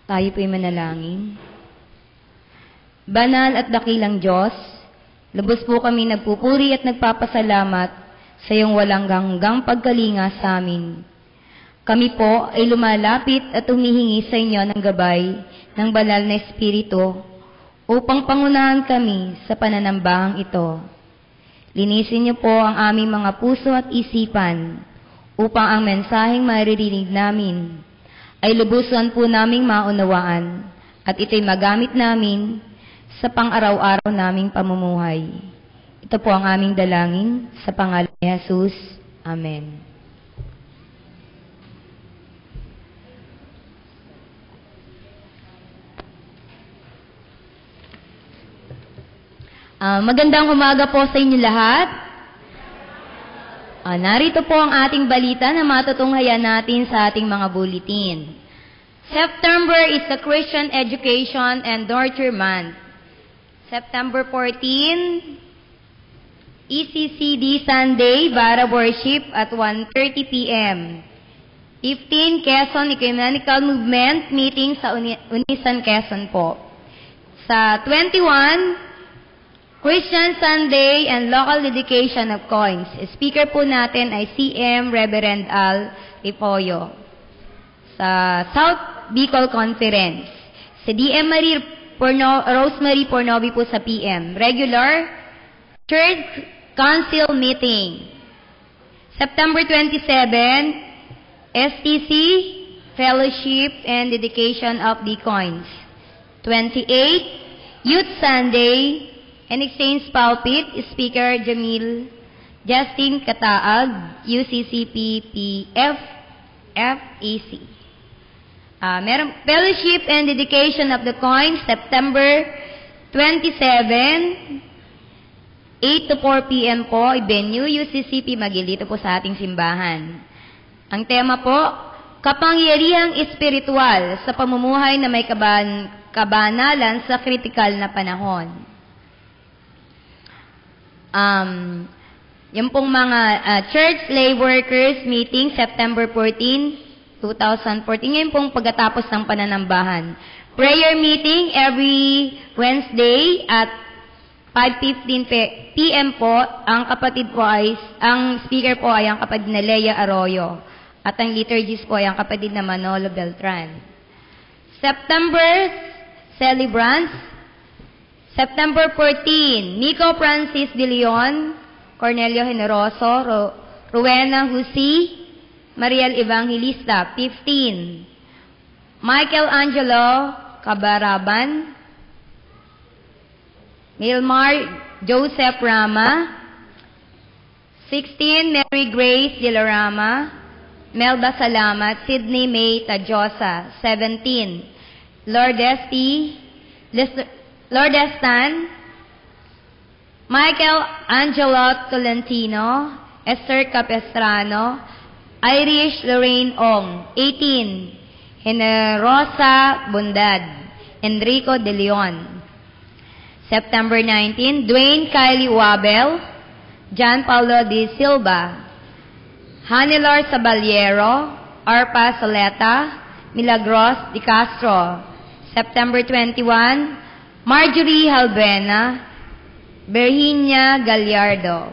Tayo po'y manalangin. Banal at dakilang Diyos, lubos po kami nagpupuri at nagpapasalamat sa iyong walang hanggang pagkalinga sa amin. Kami po ay lumalapit at humihingi sa inyo ng gabay ng banal na Espiritu upang pangunahan kami sa pananambahang ito. Linisin niyo po ang aming mga puso at isipan upang ang mensaheng maririnig namin ay lubusan po naming maunawaan at ito'y magamit namin sa pang-araw-araw naming pamumuhay. Ito po ang aming dalangin sa pangalan ni Jesus. Amen. Magandang umaga po sa inyo lahat. Narito po ang ating balita na matutunghayan natin sa ating mga bulletin. September is the Christian Education and Nurture Month. September 14, ECCD Sunday, Bara Worship at 1:30 p.m. 15, Quezon Ecumenical Movement Meeting sa Unisan, Quezon po. Sa 21, Christian Sunday and Local Dedication of Coins. Speaker po natin ay CM Reverend Al Ripoyo. Sa South Bicol Conference, si DM Rosemary Pornovi po sa PM. Regular Church Council Meeting. September 27, STC Fellowship and Dedication of the Coins. 28, Youth Sunday and Exchange Pulpit, Speaker Jamil Justin Kataag, UCCPPF, FEC. Meron Fellowship and Dedication of the Coins, September 27, 8 to 4 p.m. po, venue UCCP Magil, dito po sa ating simbahan. Ang tema po, kapangyarihang espiritual sa pamumuhay na may kabanalan sa kritikal na panahon. Yung pong mga church lay workers meeting, September 14, 2014. Ngayon pong pagkatapos ng pananambahan. Prayer meeting every Wednesday at 5:15 p.m. po. Ang speaker po ay ang kapatid na Lea Arroyo. At ang liturgist po ay ang kapatid na Manolo Beltran. September celebrants. September 14, Nico Francis De Leon, Cornelio Generoso, Rowena Husi, Mariel Evangelista. 15, Michael Angelo Cabaraban, Milmar Joseph Rama. 16, Mary Grace De La Rama, Melba Salamat, Sydney May Tajosa. 17, Lourdes Tan, Michael Angelo Tolentino, Esther Capestrano, Irish Lorraine Ong. 18, Generosa Bundad, Enrico De Leon. September 19, Dwayne Kylie Wabel, John Paulo De Silva, Hanilor Sabaliero, Arpa Soleta, Milagros De Castro. September 21, Marjorie Halbena, Virginia Gallardo.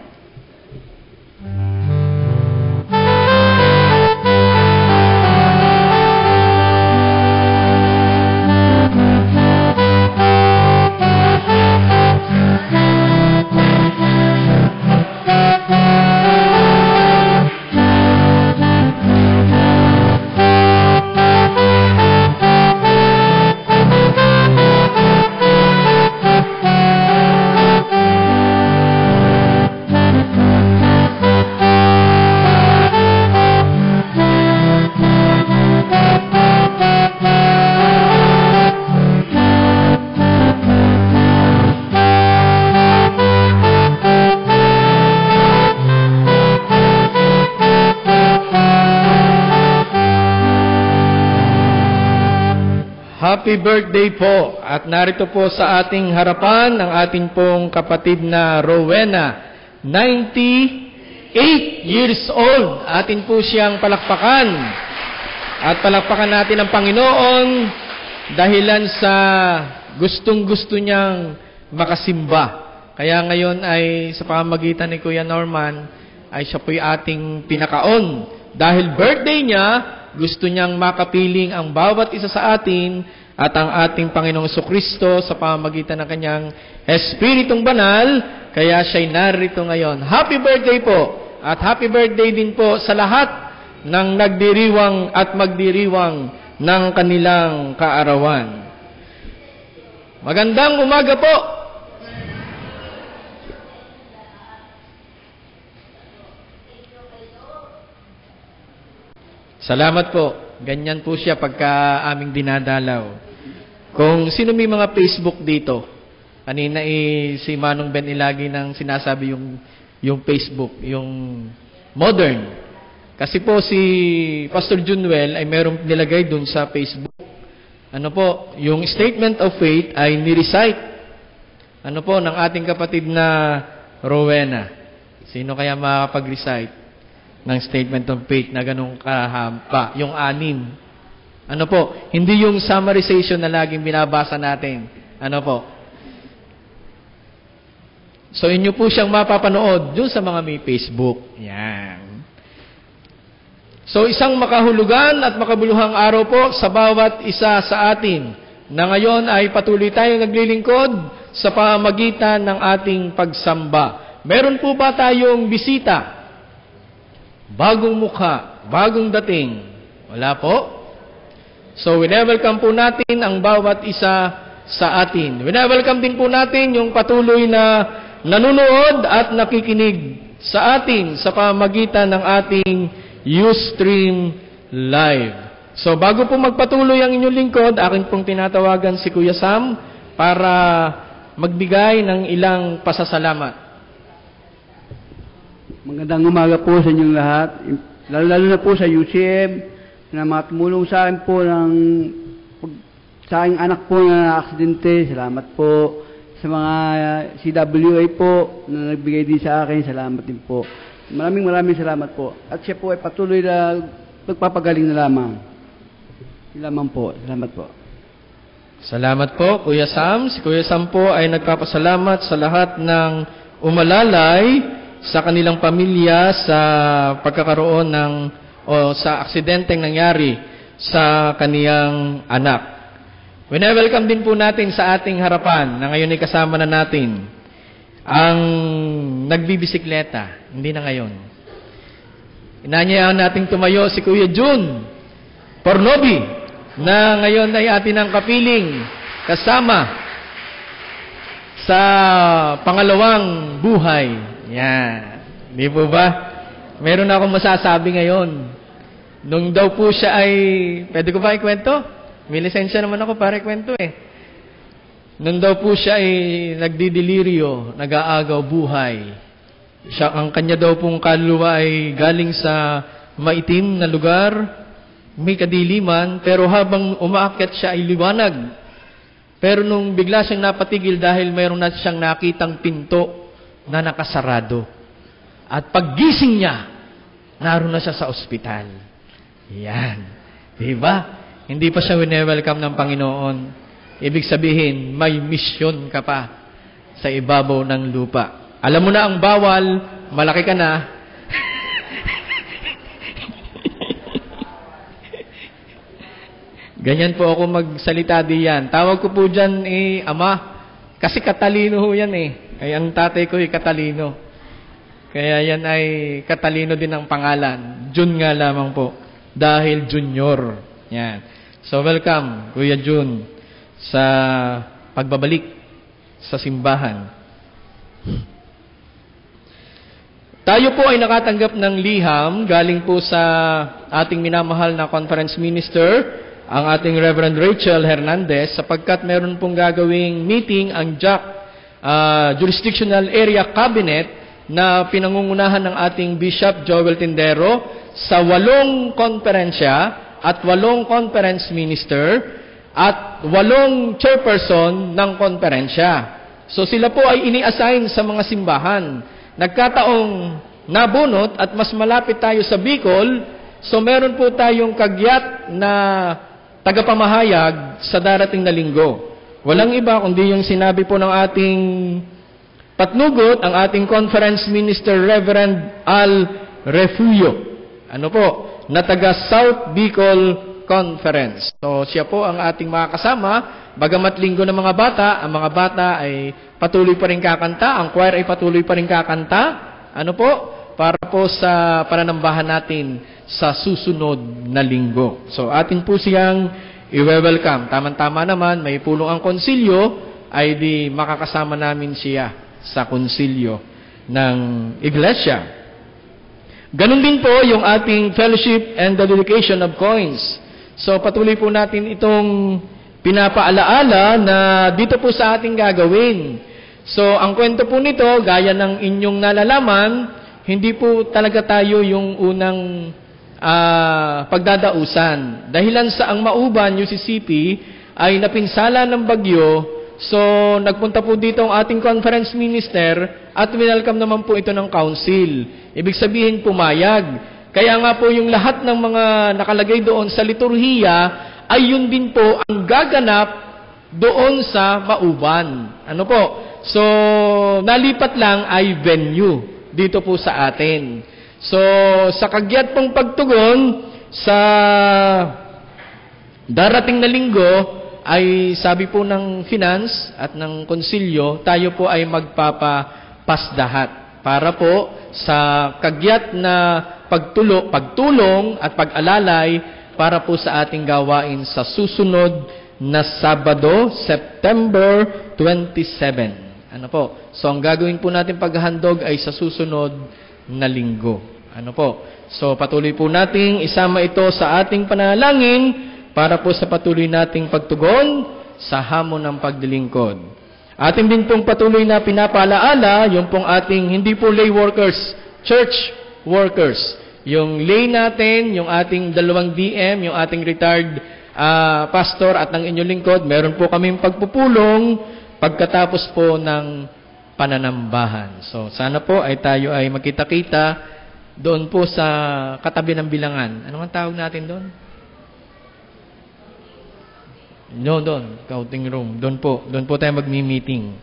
Happy birthday po. At narito po sa ating harapan ang ating pong kapatid na Rowena, 98 years old. Atin po siyang palakpakan. At palakpakan natin ang Panginoon dahilan sa gustong-gusto niyang makasimba. Kaya ngayon ay sa pamamagitan ni Kuya Norman, ay siya po'y ating pinakaon. Dahil birthday niya, gusto niyang makapiling ang bawat isa sa atin at ang ating Panginoong Jesucristo sa pamamagitan ng kanyang Espiritong Banal, kaya siya'y narito ngayon. Happy birthday po! At happy birthday din po sa lahat ng nagdiriwang at magdiriwang ng kanilang kaarawan. Magandang umaga po! Salamat po. Ganyan po siya pagka aming dinadalaw. Kung sino may mga Facebook dito, kanina si Manong Ben ilagi nang sinasabi yung Facebook, yung modern. Kasi po si Pastor Junwell ay merong nilagay dun sa Facebook. Ano po, yung statement of faith ay ni-recite. Ano po, ng ating kapatid na Rowena. Sino kaya makapag-recite ng statement of faith na ganong kahaba, yung 6. Ano po, hindi yung summarization na laging binabasa natin. Ano po? So, inyo po siyang mapapanood dun sa mga may Facebook. Yan. So, isang makahulugan at makabuluhang araw po sa bawat isa sa atin na ngayon ay patuloy tayong naglilingkod sa pamamagitan ng ating pagsamba. Meron po ba tayong bisita? Bagong mukha, bagong dating. Wala po? So, wine-welcome po natin ang bawat isa sa atin. Wine-welcome din po natin yung patuloy na nanonood at nakikinig sa atin sa pamamagitan ng ating Ustream Live. So, bago po magpatuloy ang inyong lingkod, akin pong tinatawagan si Kuya Sam para magbigay ng ilang pasasalamat. Magandang umaga po sa inyong lahat, lalo na po sa UCM, na mga tumulong sa akin po sa aking anak po na na-aksidente. Salamat po sa mga CWA po na nagbigay din sa akin. Salamat din po. Maraming salamat po. At siya po ay patuloy na magpapagaling na lamang. Yun lamang po. Salamat po. Salamat po, Kuya Sam. Si Kuya Sam po ay nagpapasalamat sa lahat ng umalalay sa kanilang pamilya sa pagkakaroon o sa aksidenteng nangyari sa kaniyang anak. Wine-welcome din po natin sa ating harapan na ngayon ay kasama na natin ang nagbibisikleta. Hindi na ngayon. Inanyayahan nating tumayo si Kuya Jun Pornobi na ngayon ay atin ang kapiling kasama sa pangalawang buhay. Yan. Di po ba? Meron akong masasabi ngayon. Nung daw po siya ay... Pwede ko ba ikwento? May lisensya naman ako para ikwento eh. Nung daw po siya ay nagdidelirio, nag-aagaw buhay. Ang kanya daw pong kaluluwa ay galing sa maitim na lugar, may kadiliman, pero habang umaakyat siya ay liwanag. Pero nung bigla siyang napatigil dahil mayroon na siyang nakitang pinto na nakasarado. At paggising niya, naroon na siya sa ospital. Yan. Diba? Hindi pa siya wine-welcome ng Panginoon. Ibig sabihin, may misyon ka pa sa ibabaw ng lupa. Alam mo na ang bawal, malaki ka na. Ganyan po ako magsalita diyan. Tawag ko po dyan, Ama. Kasi katalino ho yan Ay, ang tatay ko ay katalino. Kaya yan ay katalino din ang pangalan. Jun nga lamang po. Dahil junior. Yan. So, welcome, Kuya Jun, sa pagbabalik sa simbahan. Tayo po ay nakatanggap ng liham galing po sa ating minamahal na conference minister, ang ating Reverend Rachel Hernandez, sapagkat meron pong gagawing meeting ang JAC Jurisdictional Area Cabinet na pinangungunahan ng ating Bishop Joel Tindero sa 8 konferensya at 8 conference minister at 8 chairperson ng konferensya. So sila po ay ini-assign sa mga simbahan. Nagkataong nabunot at mas malapit tayo sa Bicol, so meron po tayong kagyat na tagapamahayag sa darating na linggo. Walang iba kundi yung sinabi po ng ating patnugot, ang ating conference minister, Reverend Al Refugio. Ano po? Na taga South Bicol Conference. So, siya po ang ating mga kasama. Bagamat linggo ng mga bata, ang mga bata ay patuloy pa rin kakanta, ang choir ay patuloy pa rin kakanta. Ano po? Para po sa pananambahan natin sa susunod na linggo. So, atin po siyang i-welcome. Tama-tama naman, may pulong ang konsilyo, ay di makakasama namin siya sa konsilyo ng iglesia. Ganun din po yung ating fellowship and the dedication of coins. So, patuloy po natin itong pinapaalaala na dito po sa ating gagawin. So, ang kwento po nito, gaya ng inyong nalalaman, hindi po talaga tayo yung unang pagdadausan. Dahilan sa ang Mauban, UCCP, ay napinsala ng bagyo. So, nagpunta po dito ang ating conference minister at winelcome naman po ito ng council. Ibig sabihin, pumayag. Kaya nga po yung lahat ng mga nakalagay doon sa liturhiya ay yun din po ang gaganap doon sa Mauban. Ano po? So, nalipat lang ay venue dito po sa atin. So, sa kagyat pong pagtugon sa darating na linggo ay sabi po ng finance at ng konsilyo, tayo po ay magpapapasdahat para po sa kagyat na pagtulong at pag-alalay para po sa ating gawain sa susunod na Sabado, September 27. Ano po? So, ang gagawin po natin paghahandog ay sa susunod na linggo. Ano po? So, patuloy po nating isama ito sa ating panalangin para po sa patuloy nating pagtugon sa hamon ng pagdilingkod. Ating din pong patuloy na pinapalaala, yung pong ating hindi po lay workers, church workers. Yung lay natin, yung ating 2 DM, yung ating retired pastor at ng inyong lingkod, meron po kaming pagpupulong pagkatapos po ng pananambahan. So, sana po ay tayo ay magkita-kita doon po sa katabi ng bilangan. Ano ang tawag natin doon? No, doon. Counting room. Doon po tayo magmi-meeting.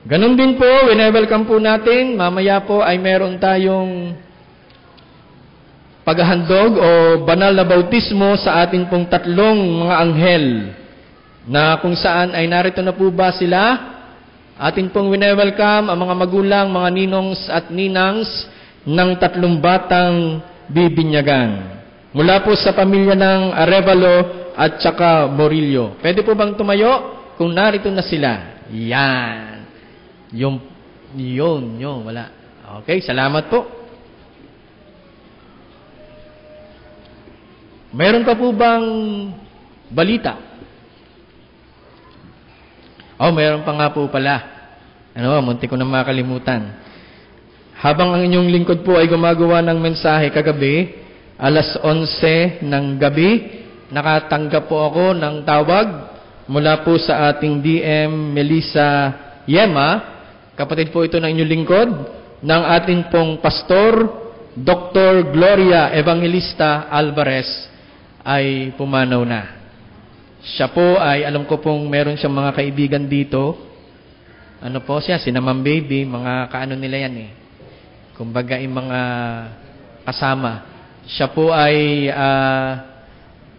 Ganon din po, wine-welcome po natin. Mamaya po ay meron tayong paghahandog o banal na bautismo sa ating pong 3 mga anghel na kung saan ay narito na po ba sila? Atin pong wine-welcome ang mga magulang, mga ninongs at ninangs ng 3 batang bibinyagan. Mula po sa pamilya ng Arevalo at saka Morillo. Pwede po bang tumayo kung narito na sila? Yan. Yun, wala. Okay, salamat po. Meron pa po bang balita? Meron pa nga po pala. Munti ko na makalimutan. Habang ang inyong lingkod po ay gumagawa ng mensahe kagabi, alas 11 ng gabi, nakatanggap po ako ng tawag mula po sa ating DM Melissa Yema, kapatid po ito ng inyong lingkod, ng ating pong pastor, Dr. Gloria Evangelista Alvarez, ay pumanaw na. Siya po ay, alam ko pong meron siyang mga kaibigan dito. Ano po siya? Si Ma'am Baby, mga kaano nila yan Kumbaga, yung mga kasama. Siya po ay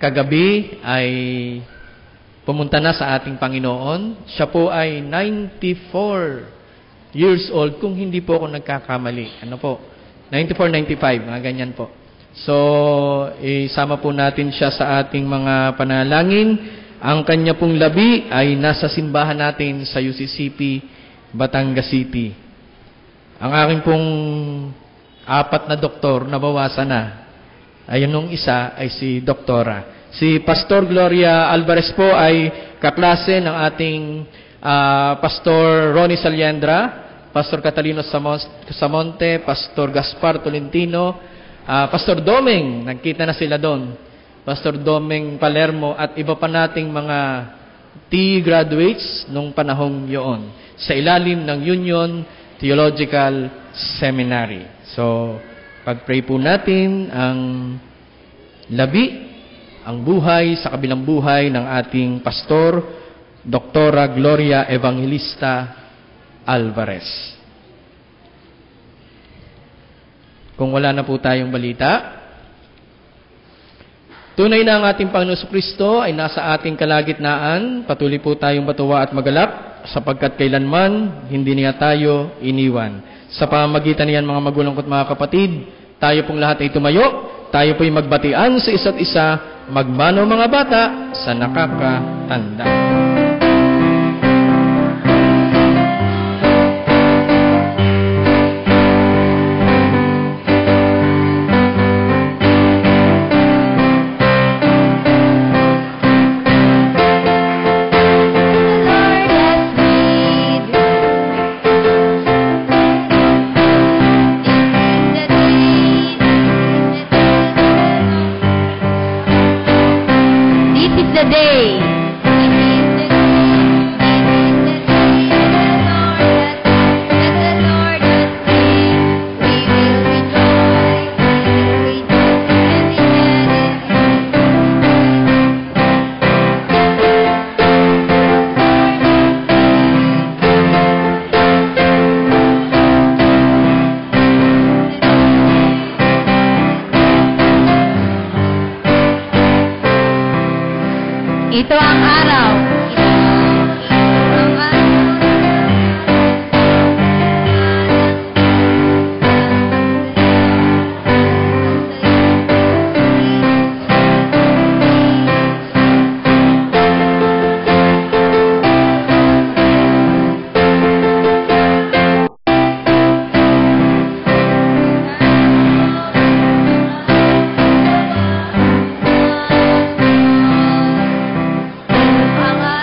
kagabi ay pumunta na sa ating Panginoon. Siya po ay 94 years old kung hindi po ako nagkakamali. 94, 95, mga ganyan po. So, isama po natin siya sa ating mga panalangin. Ang kanya pong labi ay nasa simbahan natin sa UCCP, Batangas City. Ang aking pong 4 na doktor, nabawasan na. Ayun nung isa ay si Doktora. Si Pastor Gloria Alvarez po ay kaklase ng ating Pastor Ronnie Saliendra, Pastor Catalino Samonte, Pastor Gaspar Tolentino, Pastor Domeng, nagkita na sila doon. Pastor Domeng Palermo at iba pa nating mga graduates nung panahong yun sa ilalim ng Union Theological Seminary. So, pag-pray po natin ang labi ang buhay sa kabilang buhay ng ating pastor, Doktora Gloria Evangelista Alvarez. Kung wala na po tayong balita, tunay na ang ating Panginoon Kristo ay nasa ating kalagitnaan. Patuloy po tayong matuwa at magalak sapagkat kailanman hindi niya tayo iniwan. Sa pamamagitan niyan mga magulang ko't mga kapatid, tayo pong lahat ay tumayo, tayo po'y magbatian sa isa't isa, magmano mga bata sa nakakatanda. Ito ang araw. Ang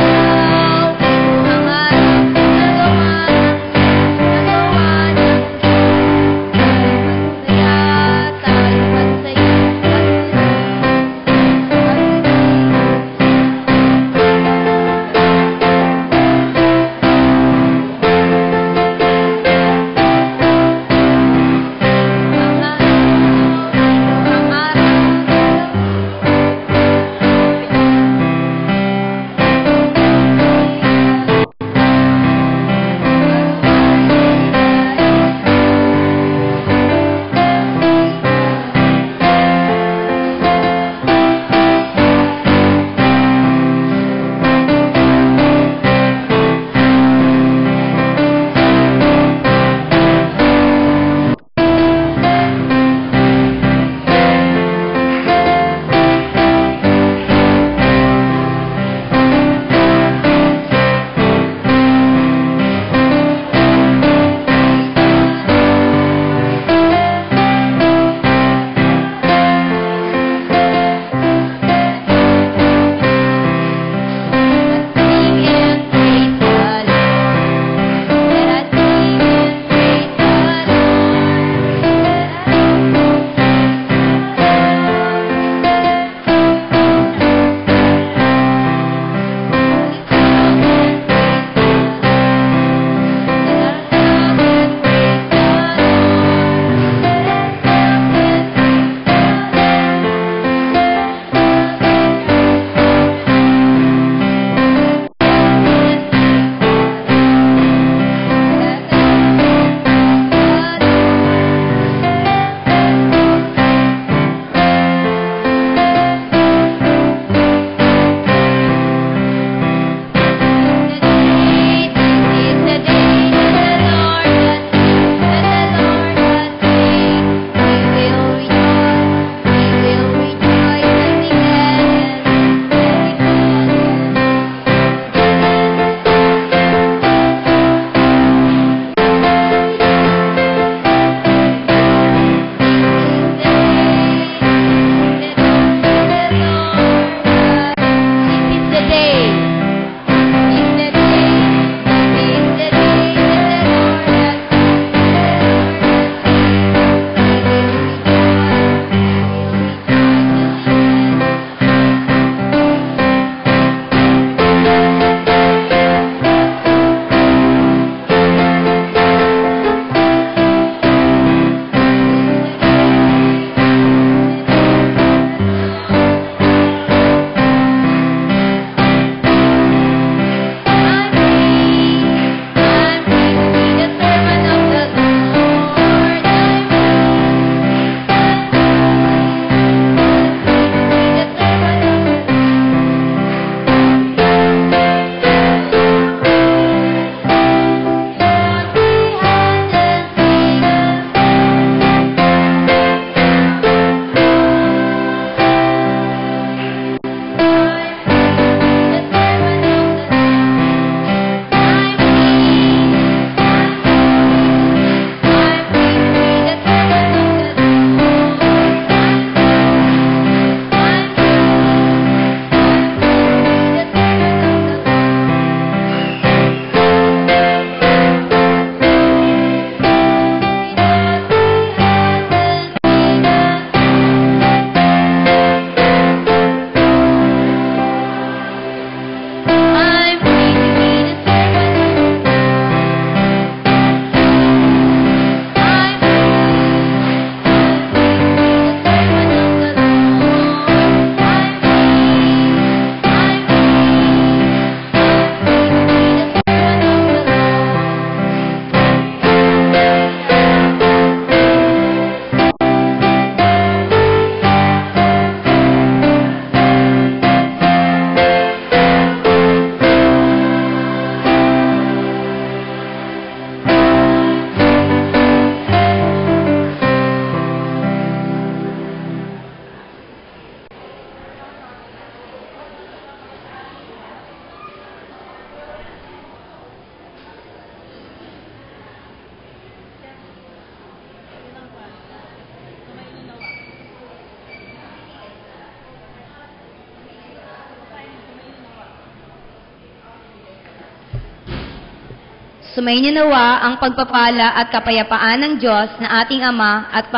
Sumainyo nawa ang pagpapala at kapayapaan ng Diyos na ating Ama at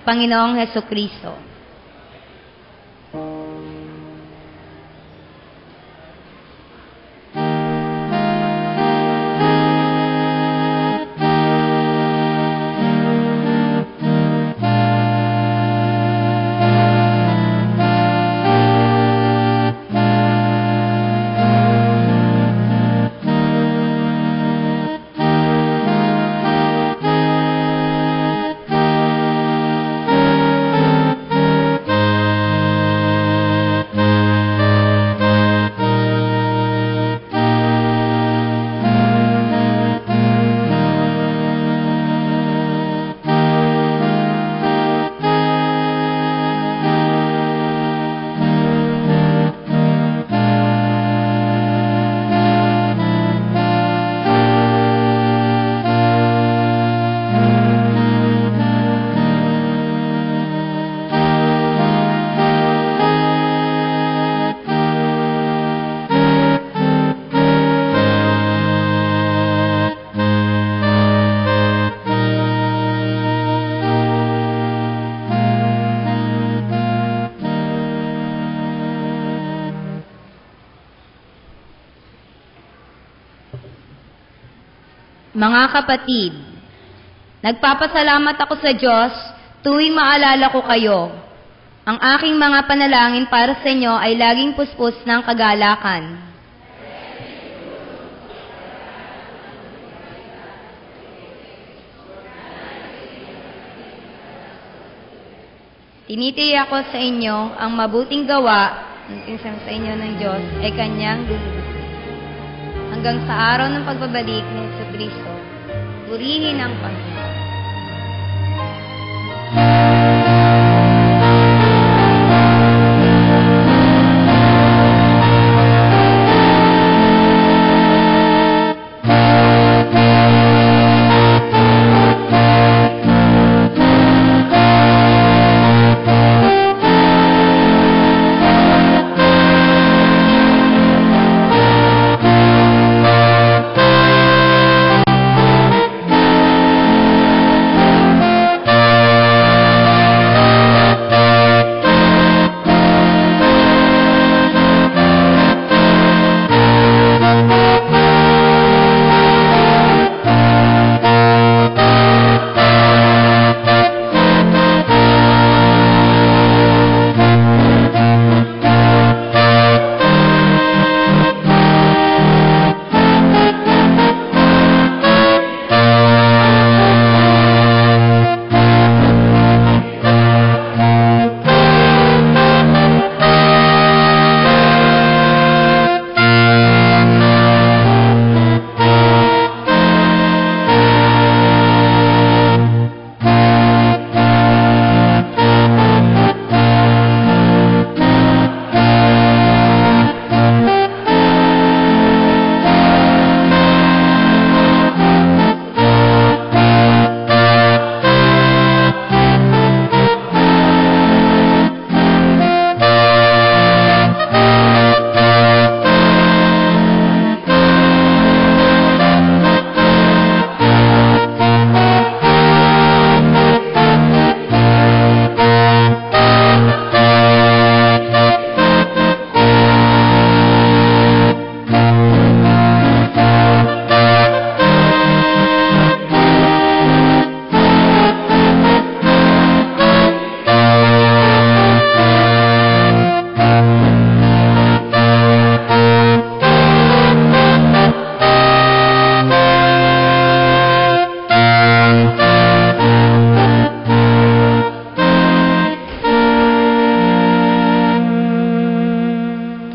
Panginoong Hesukristo. Mga kapatid, nagpapasalamat ako sa Diyos tuwing maalala ko kayo. Ang aking mga panalangin para sa inyo ay laging puspos ng kagalakan. Tinitiyak ko sa inyo ang mabuting gawa ng isang sa inyo ng Diyos ay Kanyang lulubusin. Hanggang sa araw ng pagbabalik ni Jesucristo, purihin ang Panginoon.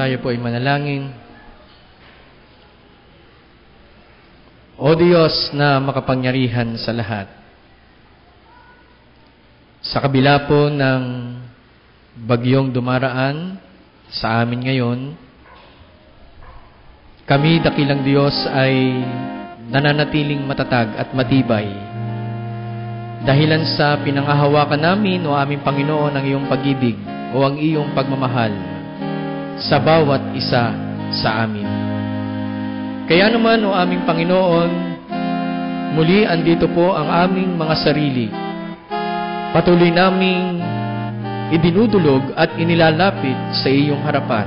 Tayo po ay manalangin. O Diyos na makapangyarihan sa lahat, sa kabila po ng bagyong dumaraan sa amin ngayon, kami, dakilang Diyos, ay nananatiling matatag at matibay dahilan sa pinangahawakan namin, o aming Panginoon, ang iyong pag-ibig o ang iyong pagmamahal sa bawat isa sa amin. Kaya naman, o aming Panginoon, muli andito po ang aming mga sarili. Patuloy naming idinudulog at inilalapit sa iyong harapan.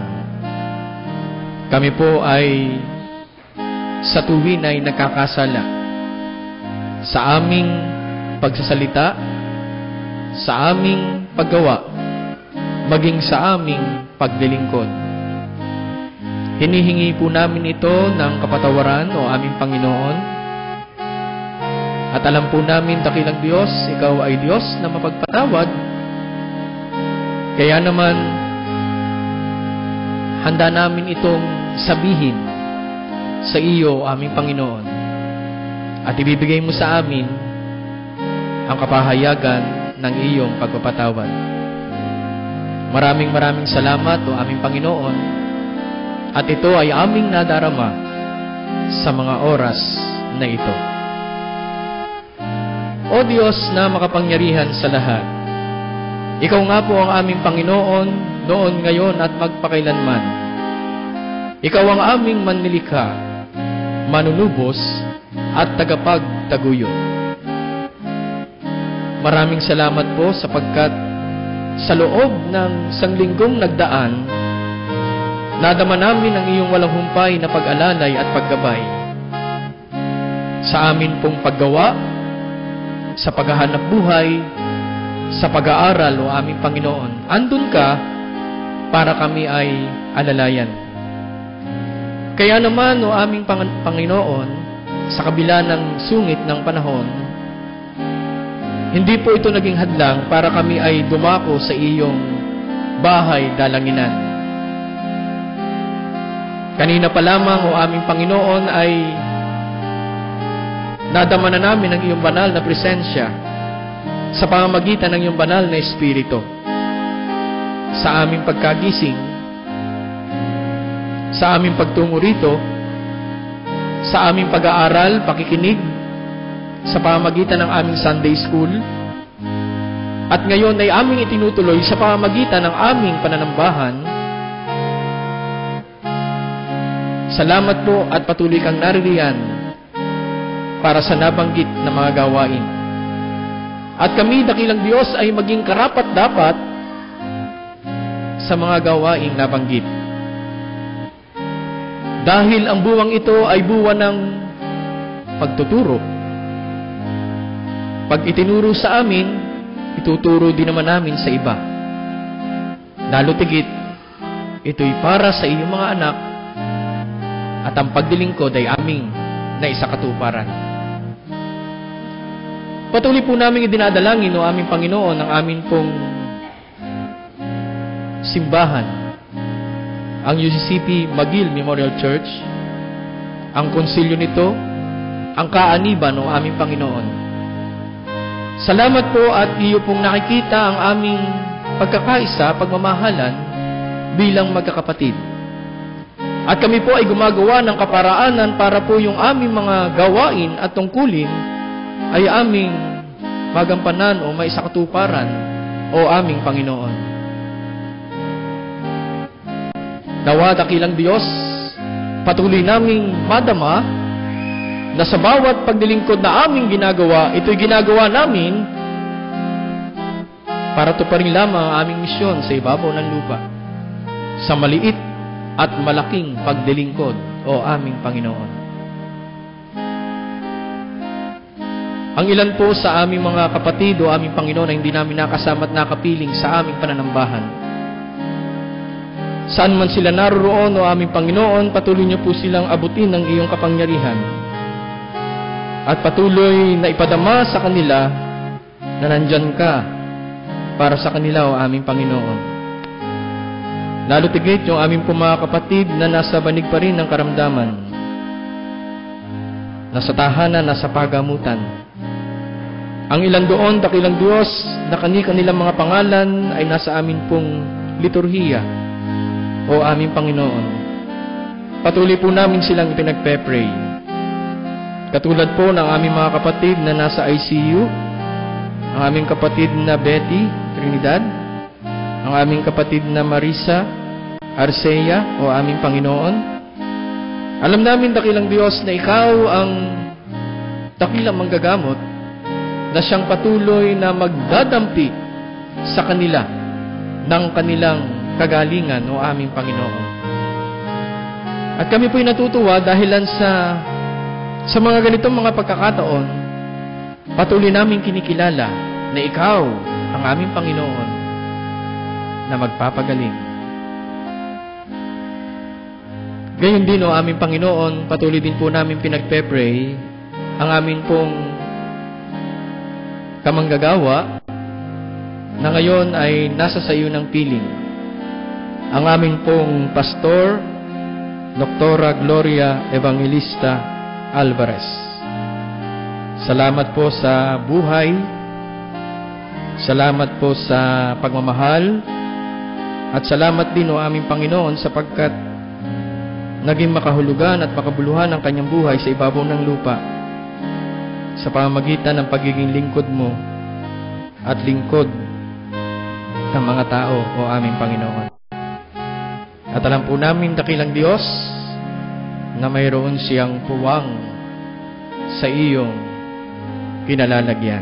Kami po ay sa tuwin ay nakakasala sa aming pagsasalita, sa aming paggawa, maging sa aming pagdilingkod. Hinihingi po namin ito ng kapatawaran o aming Panginoon. At alam po namin, dakilang Diyos, Ikaw ay Diyos na mapagpatawad. Kaya naman, handa namin itong sabihin sa iyo, aming Panginoon. At ibibigay mo sa amin ang kapahayagan ng iyong pagpapatawad. Maraming salamat, o aming Panginoon. At ito ay aming nadarama sa mga oras na ito. O Diyos na makapangyarihan sa lahat, Ikaw nga po ang aming Panginoon noon, ngayon at magpakailanman. Ikaw ang aming manlilikha, manunubos at tagapagtaguyod. Maraming salamat po sapagkat sa loob ng sanglinggang nagdaan, nadama namin ang iyong walang humpay na pag-alalay at paggabay sa amin pong paggawa, sa paghahanap buhay, sa pag-aaral, o aming Panginoon. Andun ka para kami ay alalayan. Kaya naman, o aming Panginoon, sa kabila ng sungit ng panahon, hindi po ito naging hadlang para kami ay dumako sa iyong bahay dalanginan. Kanina pa lamang, o aming Panginoon, ay nadama na namin ang iyong banal na presensya sa pamamagitan ng iyong banal na Espiritu. Sa aming pagkagising, sa aming pagtungo rito, sa aming pag-aaral, pakikinig, sa pamamagitan ng aming Sunday School, at ngayon ay aming itinutuloy sa pamamagitan ng aming pananambahan. Salamat po at patuloy kang naririyan para sa nabanggit na mga gawain. At kami, dakilang Diyos, ay maging karapat-dapat sa mga gawaing nabanggit. Dahil ang buwang ito ay buwan ng pagtuturo. Pag itinuro sa amin, ituturo din naman namin sa iba. Lalo tigit, ito'y para sa iyong mga anak, at ang pagdilingkod ay aming naisakatuparan. Patuloy po namin idinadalangin, o aming Panginoon, ang amin pong simbahan, ang UCCP Magil Memorial Church, ang konsilyo nito, ang kaaniban, o aming Panginoon. Salamat po at iyo pong nakikita ang aming pagkakaisa, pagmamahalan bilang magkakapatid. At kami po ay gumagawa ng kaparaanan para po yung aming mga gawain at tungkulin ay aming magampanan o maisakatuparan, o aming Panginoon. Nawa, dakilang Diyos, patuloy naming madama na sa bawat pagdilingkod na aming ginagawa, ito'y ginagawa namin para tuparin lamang ang aming misyon sa ibabaw ng lupa, sa maliit at malaking pagdilingkod, o aming Panginoon. Ang ilan po sa aming mga kapatid, o aming Panginoon, na hindi namin nakasama at nakapiling sa aming pananambahan. Saan man sila naroroon, o aming Panginoon, patuloy niyo po silang abutin ng iyong kapangyarihan. At patuloy na ipadama sa kanila na nandyan ka para sa kanila, o aming Panginoon. Lalo tigit yung aming po mga kapatid na nasa banig pa rin ng karamdaman, nasa tahanan, nasa pagamutan. Ang ilan doon, dakilang Diyos, na kanilang mga pangalan ay nasa amin pong liturhiya, o aming Panginoon. Patuloy po namin silang ipinagpe-pray. Katulad po ng aming mga kapatid na nasa ICU, ang aming kapatid na Betty Trinidad, ang aming kapatid na Marisa Arcea, o aming Panginoon. Alam namin, dakilang Diyos, na ikaw ang dakilang manggagamot na siyang patuloy na magdadampi sa kanila ng kanilang kagalingan, o aming Panginoon. At kami po'y natutuwa dahilan sa mga ganitong mga pagkakataon, patuloy namin kinikilala na Ikaw ang aming Panginoon na magpapagaling. Gayon din, o aming Panginoon, patuloy din po namin pinagpe-pray ang amin pong kamanggagawa na ngayon ay nasa sayo ng piling. Ang aming pong pastor, Doktora Gloria Evangelista Alvarez. Salamat po sa buhay, salamat po sa pagmamahal, at salamat din, o aming Panginoon, sapagkat naging makahulugan at makabuluhan ang kanyang buhay sa ibabaw ng lupa sa pamamagitan ng pagiging lingkod mo at lingkod ng mga tao, o aming Panginoon. At alam po namin, dakilang Diyos, na mayroon siyang puwang sa iyong kinalalagyan.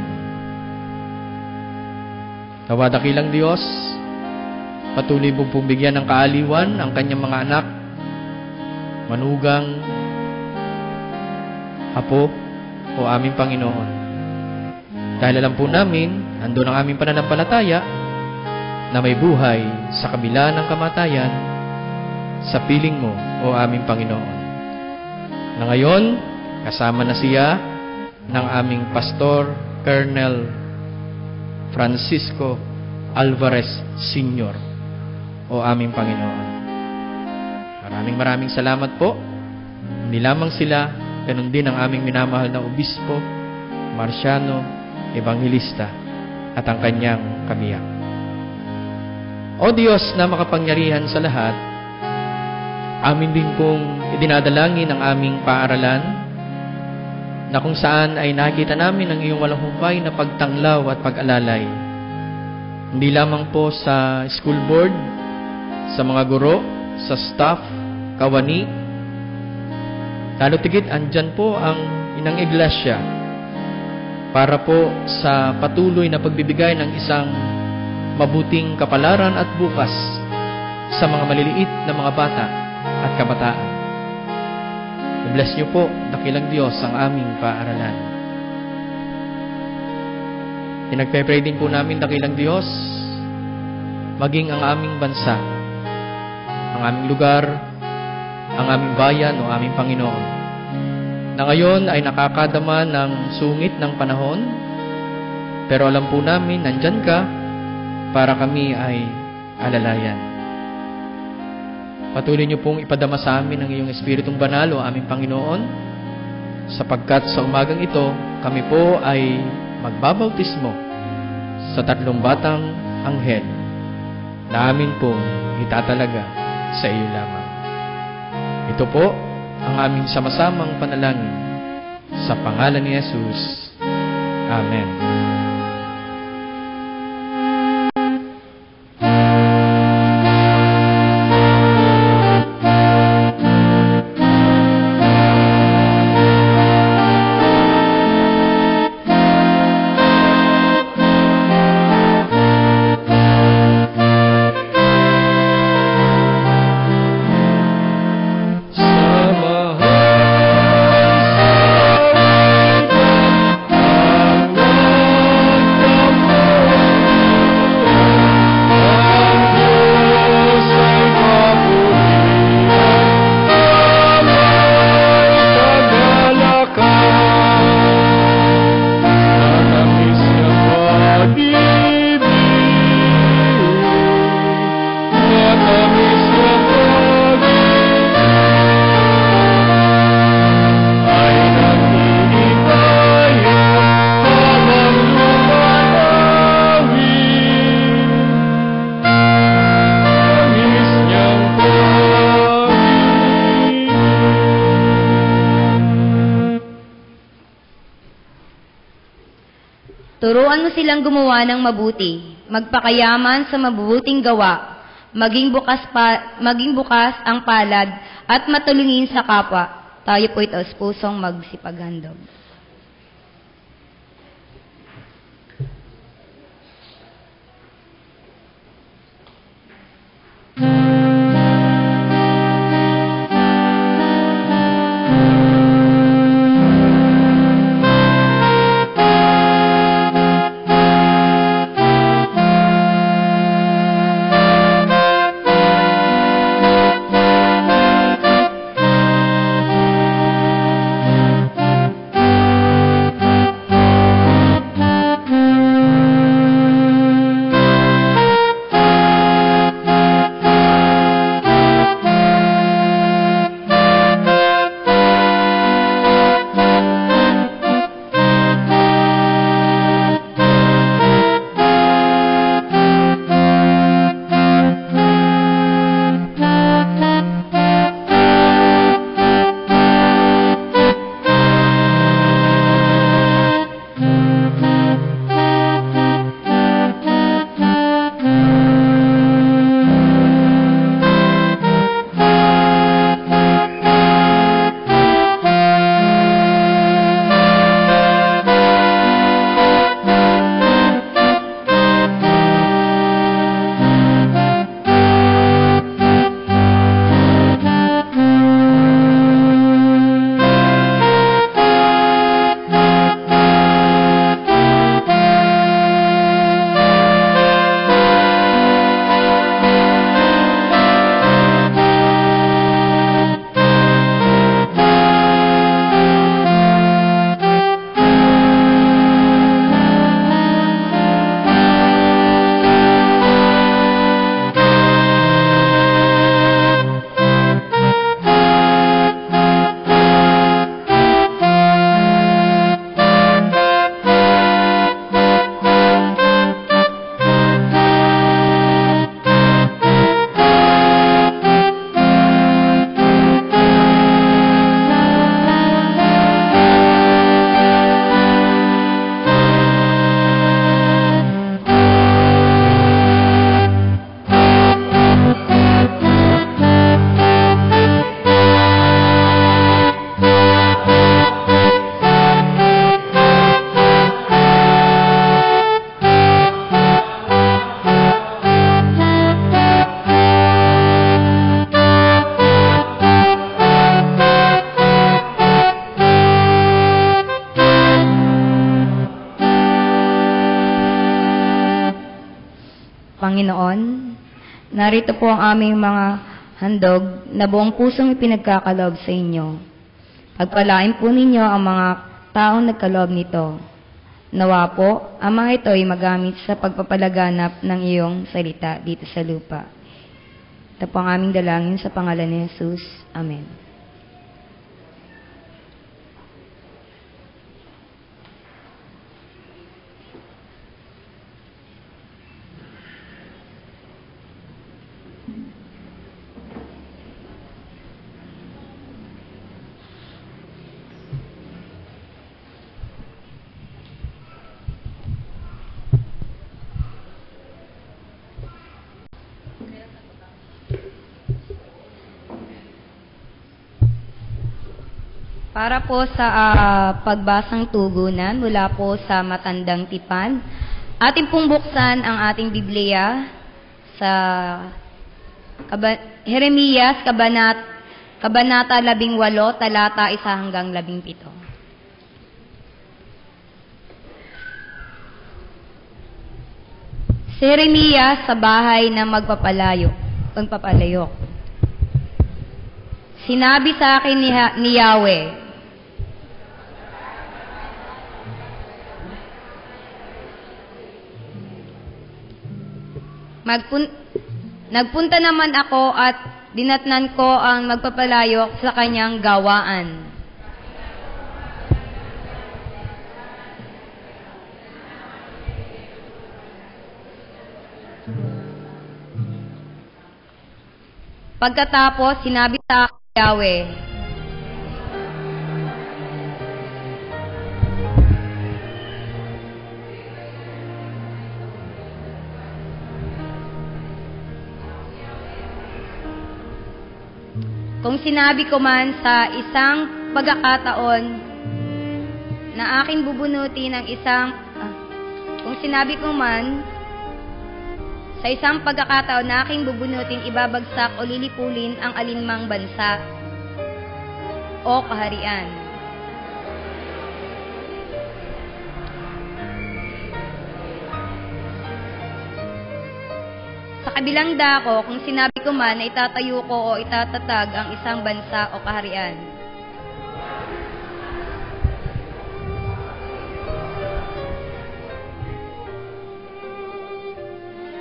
Nawa, dakilang Diyos, patuloy mong bigyan ng kaaliwan ang kanyang mga anak, manugang, apo, o aming Panginoon. Dahil alam po namin, andun ang aming pananampalataya na may buhay sa kabila ng kamatayan sa piling mo, o aming Panginoon. Na ngayon, kasama na siya ng aming Pastor Colonel Francisco Alvarez Sr., o aming Panginoon. Maraming salamat po. Hindi lamang sila, ganun din ang aming minamahal na Obispo Marciano Evangelista at ang kanyang kabiyak. O Diyos na makapangyarihan sa lahat, amin din pong idinadalangin ang aming paaralan na kung saan ay nakita namin ang iyong walang humpay na pagtanglaw at pag-alalay. Hindi lamang po sa school board, sa mga guro, sa staff, kawani, lalo tigit andyan po ang inang iglesia para po sa patuloy na pagbibigay ng isang mabuting kapalaran at bukas sa mga maliliit na mga bata at kabataan. I-bless niyo po, dakilang Diyos, ang aming paaralan. Pinagpe-pray din po namin, dakilang Diyos, maging ang aming bansa, ang aming lugar, ang aming bayan, o aming Panginoon, na ngayon ay nakakadama ng sungit ng panahon, pero alam po namin, nandyan ka para kami ay alalayan. Patuloy niyo pong ipadama sa amin ang iyong Espiritong Banal, o aming Panginoon, sapagkat sa umagang ito, kami po ay magbabautismo sa 3 batang anghel na amin pong itatalaga sa iyo lamang. Ito po ang aming sama-samang panalangin sa pangalan ni Jesus. Amen. Turuan mo silang gumawa ng mabuti, magpakayaman sa mabubuting gawa, maging bukas ang palad, at matulungin sa kapwa. Tayo po'y taos pusong magsipaghandog. Panginoon, narito po ang aming mga handog na buong pusong ipinagkakaloob sa inyo. Pagpalain po ninyo ang mga taong nagkaloob nito. Nawa po, ang mga ito ay magamit sa pagpapalaganap ng iyong salita dito sa lupa. Ito po ang aming dalangin sa pangalan ni Jesus. Amen. Para po sa pagbasang tugunan mula po sa Matandang Tipan, ating pong buksan ang ating Biblia sa Jeremias, Kabanata 18, talata 1 hanggang 17. Si Jeremias sa bahay na magpapalayok. Sinabi sa akin ni Yahweh, nagpunta naman ako at dinatnan ko ang magpapalayok sa kanyang gawaan. Pagkatapos, sinabi sa akin ni Yahweh, kung sinabi ko man sa isang pagkakataon na aking bubunutin ng kung sinabi ko man sa isang pagkakataon na aking bubunutin, ibabagsak o lilipulin ang alinmang bansa o kaharian. Sa kabilang dako, kung sinabi ko man na itatayo ko o itatatag ang isang bansa o kaharian.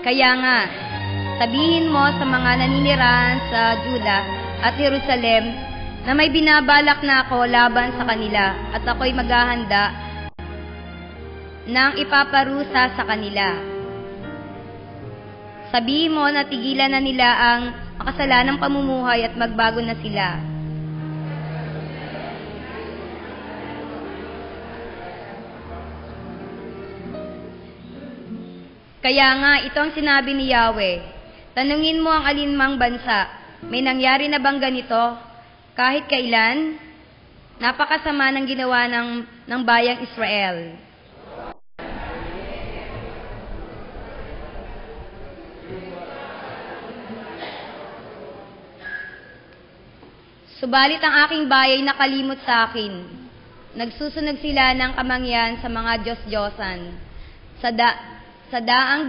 Kaya nga, sabihin mo sa mga naninirahan sa Juda at Jerusalem na may binabalak na ako laban sa kanila at ako'y maghahanda ng ipaparusa sa kanila. Sabihin mo na tigilan na nila ang makasalanang pamumuhay at magbago na sila. Kaya nga, ito ang sinabi ni Yahweh, tanungin mo ang alinmang bansa, may nangyari na bang ganito? Kahit kailan, napakasama ng ginawa ng bayang Israel. Subalit ang aking bayay nakalimot sa akin. Nagsusunog sila ng kamangyan sa mga Diyos-Diyosan. Sa daang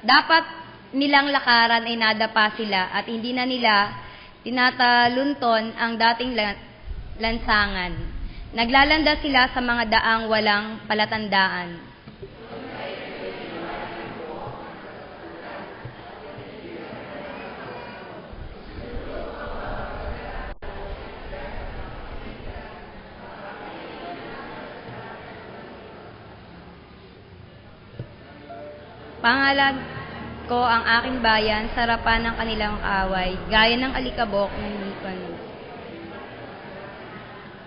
dapat nilang lakaran ay nadapa sila at hindi na nila tinatalunton ang dating lansangan. Naglalanda sila sa mga daang walang palatandaan. Pangalan ko ang aking bayan sa harapan ng kanilang kaaway, gaya ng alikabok ng lipan.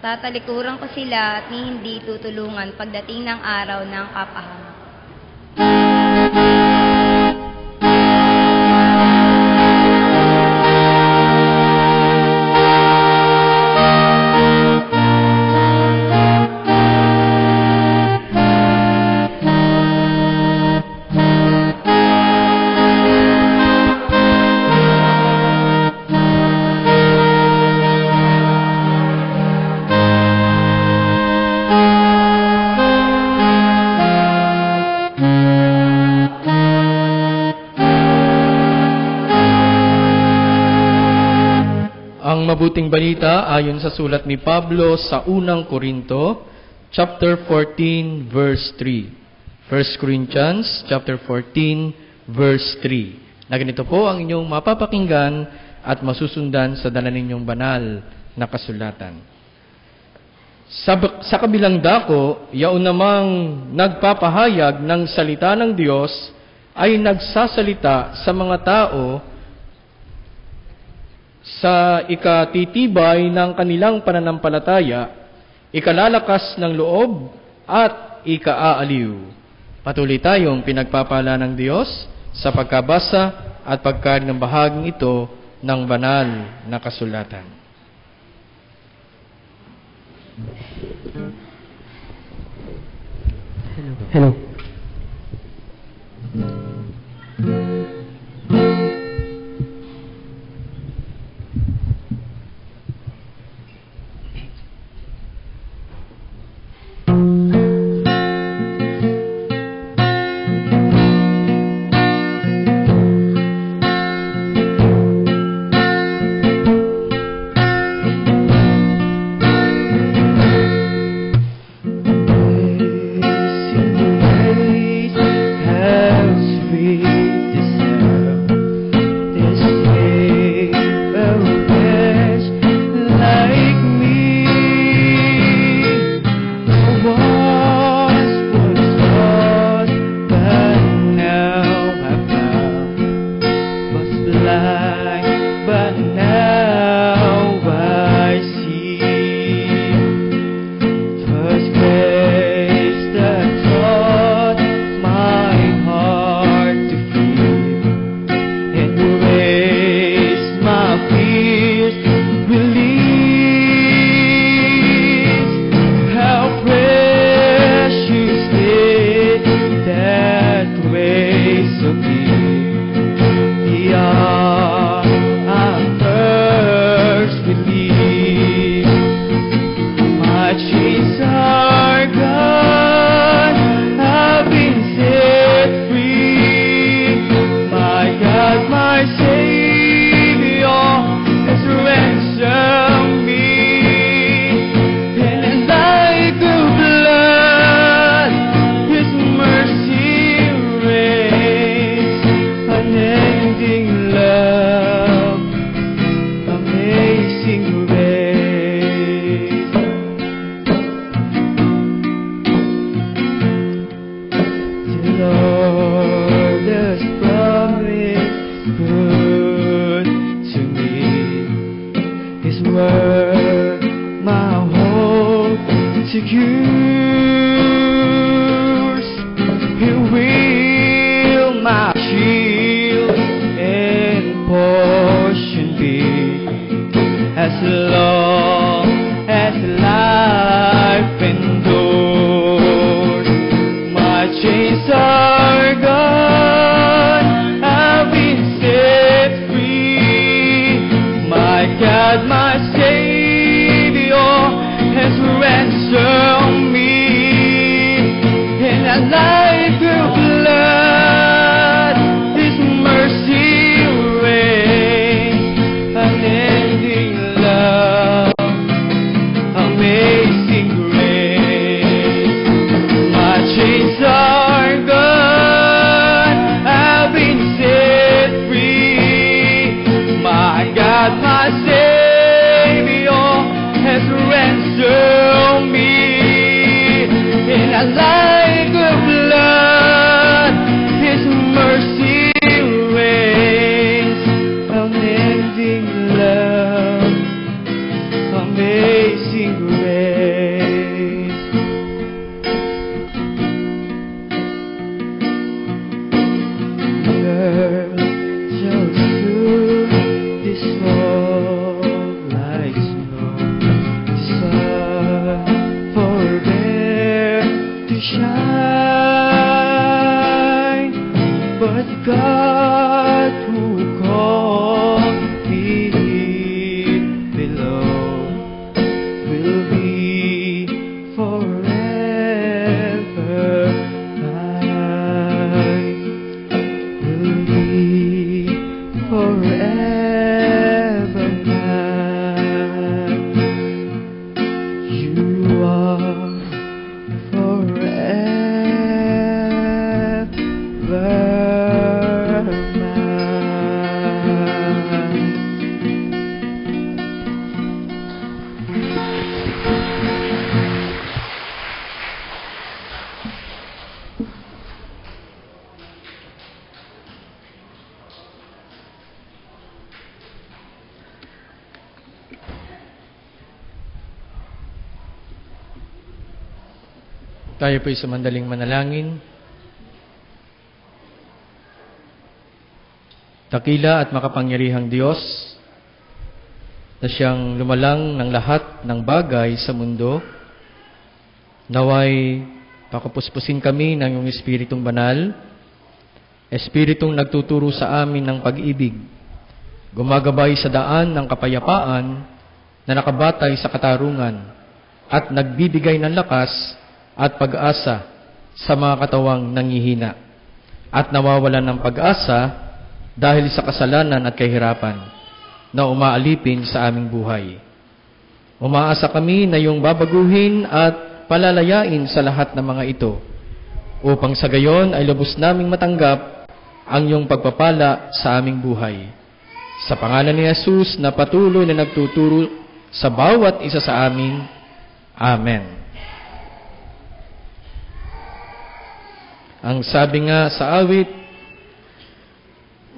Tatalikuran ko sila at hindi tutulungan pagdating ng araw ng kapahamak. mabuting balita ayon sa sulat ni Pablo sa unang Korinto, chapter 14, verse 3. 1 Corinthians, chapter 14, verse 3. Na ganito po ang inyong mapapakinggan at masusundan sa dala ninyong banal na kasulatan. Sa kabilang dako, yaon namang nagpapahayag ng salita ng Diyos ay nagsasalita sa mga tao sa ikatitibay ng kanilang pananampalataya, ikalalakas ng loob at ikaaaliw. Patuloy tayong pinagpapala ng Diyos sa pagkabasa at pagkain ng bahaging ito ng banal na kasulatan. Hello. Just to this world. Tayo po'y sumandaling manalangin. Dakila at makapangyarihang Diyos, na siyang lumalang ng lahat ng bagay sa mundo, naway pakapuspusin kami ng iyong Espiritong Banal, Espiritong nagtuturo sa amin ng pag-ibig, gumagabay sa daan ng kapayapaan na nakabatay sa katarungan, at nagbibigay ng lakas at pag-asa sa mga katawang nangihina, at nawawalan ng pag-asa dahil sa kasalanan at kahirapan na umaalipin sa aming buhay. Umaasa kami na iyong babaguhin at palalayain sa lahat ng mga ito, upang sa gayon ay lubos naming matanggap ang iyong pagpapala sa aming buhay. Sa pangalan ni Jesus na patuloy na nagtuturo sa bawat isa sa amin. Amen. Ang sabi nga sa awit,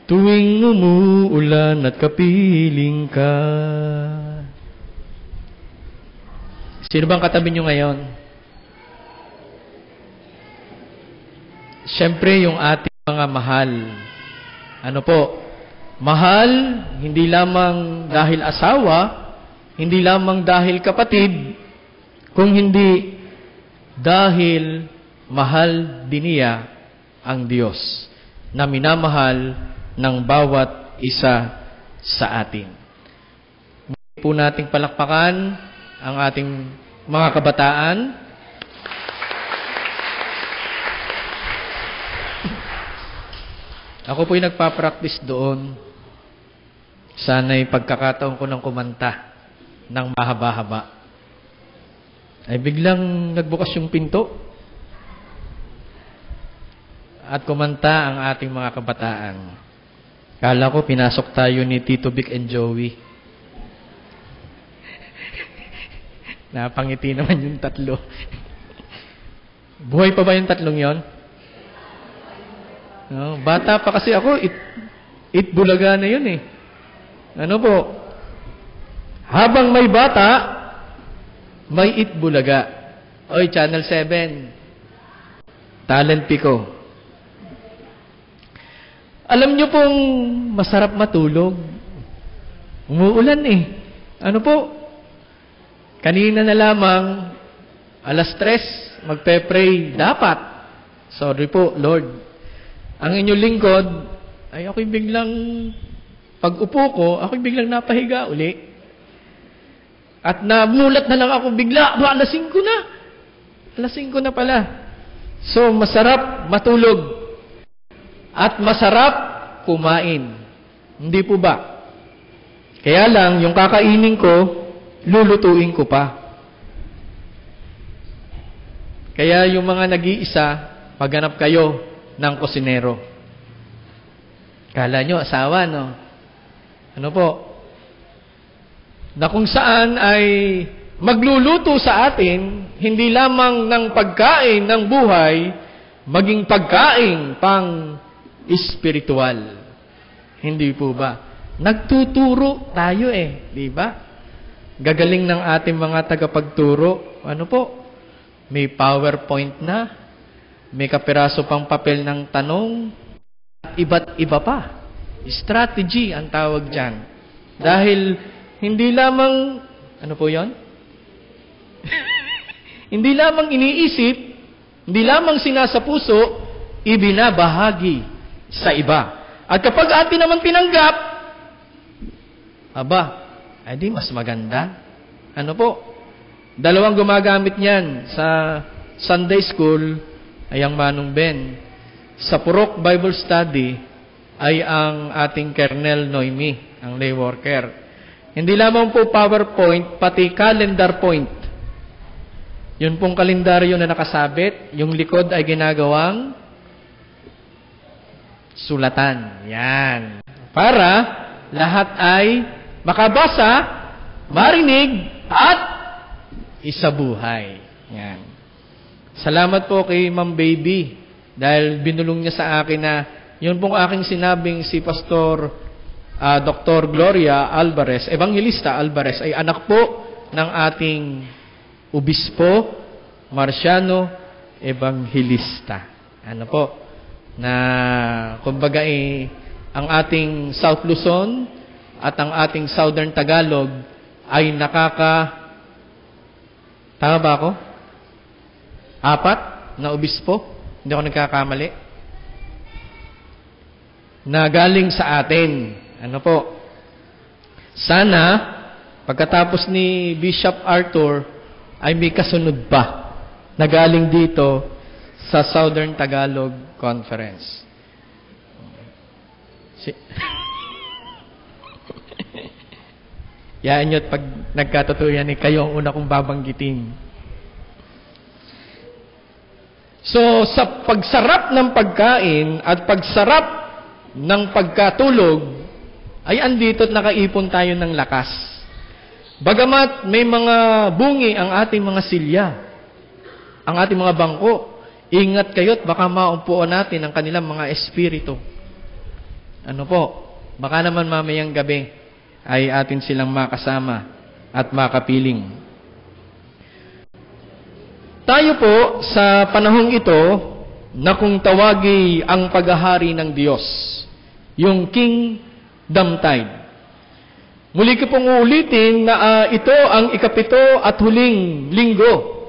tuwing umuulan at kapiling ka. Sino bang katabi nyo ngayon? Siyempre, yung ating mga mahal. Ano po? Mahal, hindi lamang dahil asawa, hindi lamang dahil kapatid, kung hindi dahil mahal din niya ang Diyos na minamahal ng bawat isa sa atin. Muli po nating palakpakan ang ating mga kabataan. Ako po'y nagpa-practice doon. Sana'y pagkakataon ko ng kumanta ng mahaba-haba. Ay biglang nagbukas yung pinto at kumanta ang ating mga kabataan. Kala ko pinasok tayo ni Tito Vic and Joey. Napangiti naman yung tatlo. Buhay pa ba yung tatlong yon? No, bata pa kasi ako, Itbulaga na yun eh. Ano po? Habang may bata, may Itbulaga. Oy, Channel 7. Talent Pico. Alam nyo pong masarap matulog. Umuulan eh. Ano po? Kanina na lamang, 3:00, magpe-pray. Dapat. Sorry po, Lord. Ang inyong lingkod, ay ako'y biglang, pag upo ko, ako'y biglang napahiga uli. At namulat na lang ako bigla. 5:00 na. 5:00 na pala. So, masarap matulog. At masarap kumain. Hindi po ba? Kaya lang, yung kakainin ko, lulutuin ko pa. Kaya yung mga nag-iisa, paghanap kayo ng kusinero. Kala nyo, asawa, no? Ano po? Na kung saan ay magluluto sa atin, hindi lamang ng pagkain ng buhay, maging pagkain pang espiritual. Hindi po ba? Nagtuturo tayo eh, di ba? Gagaling ng ating mga tagapagturo. Ano po? May PowerPoint na, may kapiraso pang papel ng tanong, iba't iba pa. Strategy ang tawag dyan. Dahil hindi lamang, ano po yon? Hindi lamang iniisip, hindi lamang sinasapuso, ibinabahagi sa iba. At kapag atin naman tinanggap, edi mas maganda. Ano po? 2 gumagamit niyan sa Sunday School ay ang Manong Ben. Sa Purok Bible Study ay ang ating Kernel Noemi, ang lay worker. Hindi lamang po PowerPoint, pati calendar point. Yun pong kalendaryo na nakasabit, yung likod ay ginagawang sulatan. Yan. Para lahat ay makabasa, marinig, at isabuhay. Yan. Salamat po kay Ma'am Baby dahil binulong niya sa akin na yun pong aking sinabing si Pastor Dr. Gloria Alvarez, Evangelista Alvarez, ay anak po ng ating Obispo Marciano ebanghelista. Ano po? Na, kumbaga ang ating South Luzon at ang ating Southern Tagalog ay tama ba ako? 4 na obispo? Hindi ako nagkakamali? Na galing sa atin. Ano po? Sana, pagkatapos ni Bishop Arthur, ay may kasunod pa na galing dito sa Southern Tagalog Conference. Yaan nyo't pag nagkatotoo yan, kayo ang una kong babanggitin. So, sa pagsarap ng pagkain at pagsarap ng pagkatulog, ay andito at nakaipon tayo ng lakas. Bagamat may mga bungi ang ating mga silya, ang ating mga bangko, ingat kayo't baka maumpuan natin ang kanilang mga espiritu. Ano po? Baka naman mamayang gabi ay atin silang makasama at makapiling. Tayo po sa panahong ito na kung tawagi ang paghahari ng Diyos, yung Kingdom Tide. Muli ko pong uulitin na ito ang ika-7 at huling linggo.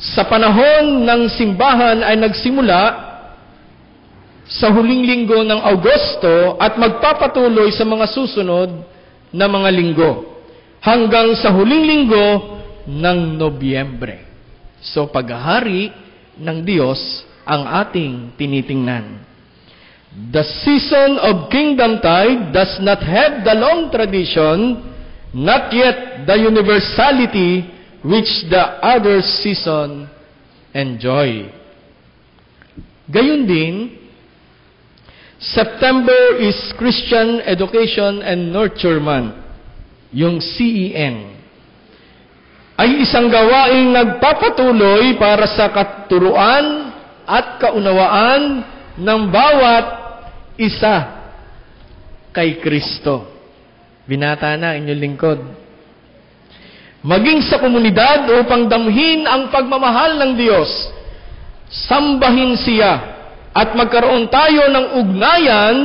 Sa panahon ng simbahan ay nagsimula sa huling linggo ng Agosto at magpapatuloy sa mga susunod na mga linggo hanggang sa huling linggo ng Nobyembre. So, paghahari ng Diyos ang ating tinitingnan. The season of Kingdom Tide does not have the long tradition, not yet the universality which the other season enjoy. Gayun din, September is Christian Education and Nurture Month, yung CEN, ay isang gawaing nagpapatuloy para sa katuruan at kaunawaan ng bawat isa kay Kristo. Binata na inyong lingkod. Maging sa komunidad upang damhin ang pagmamahal ng Diyos, sambahin siya, at magkaroon tayo ng ugnayan,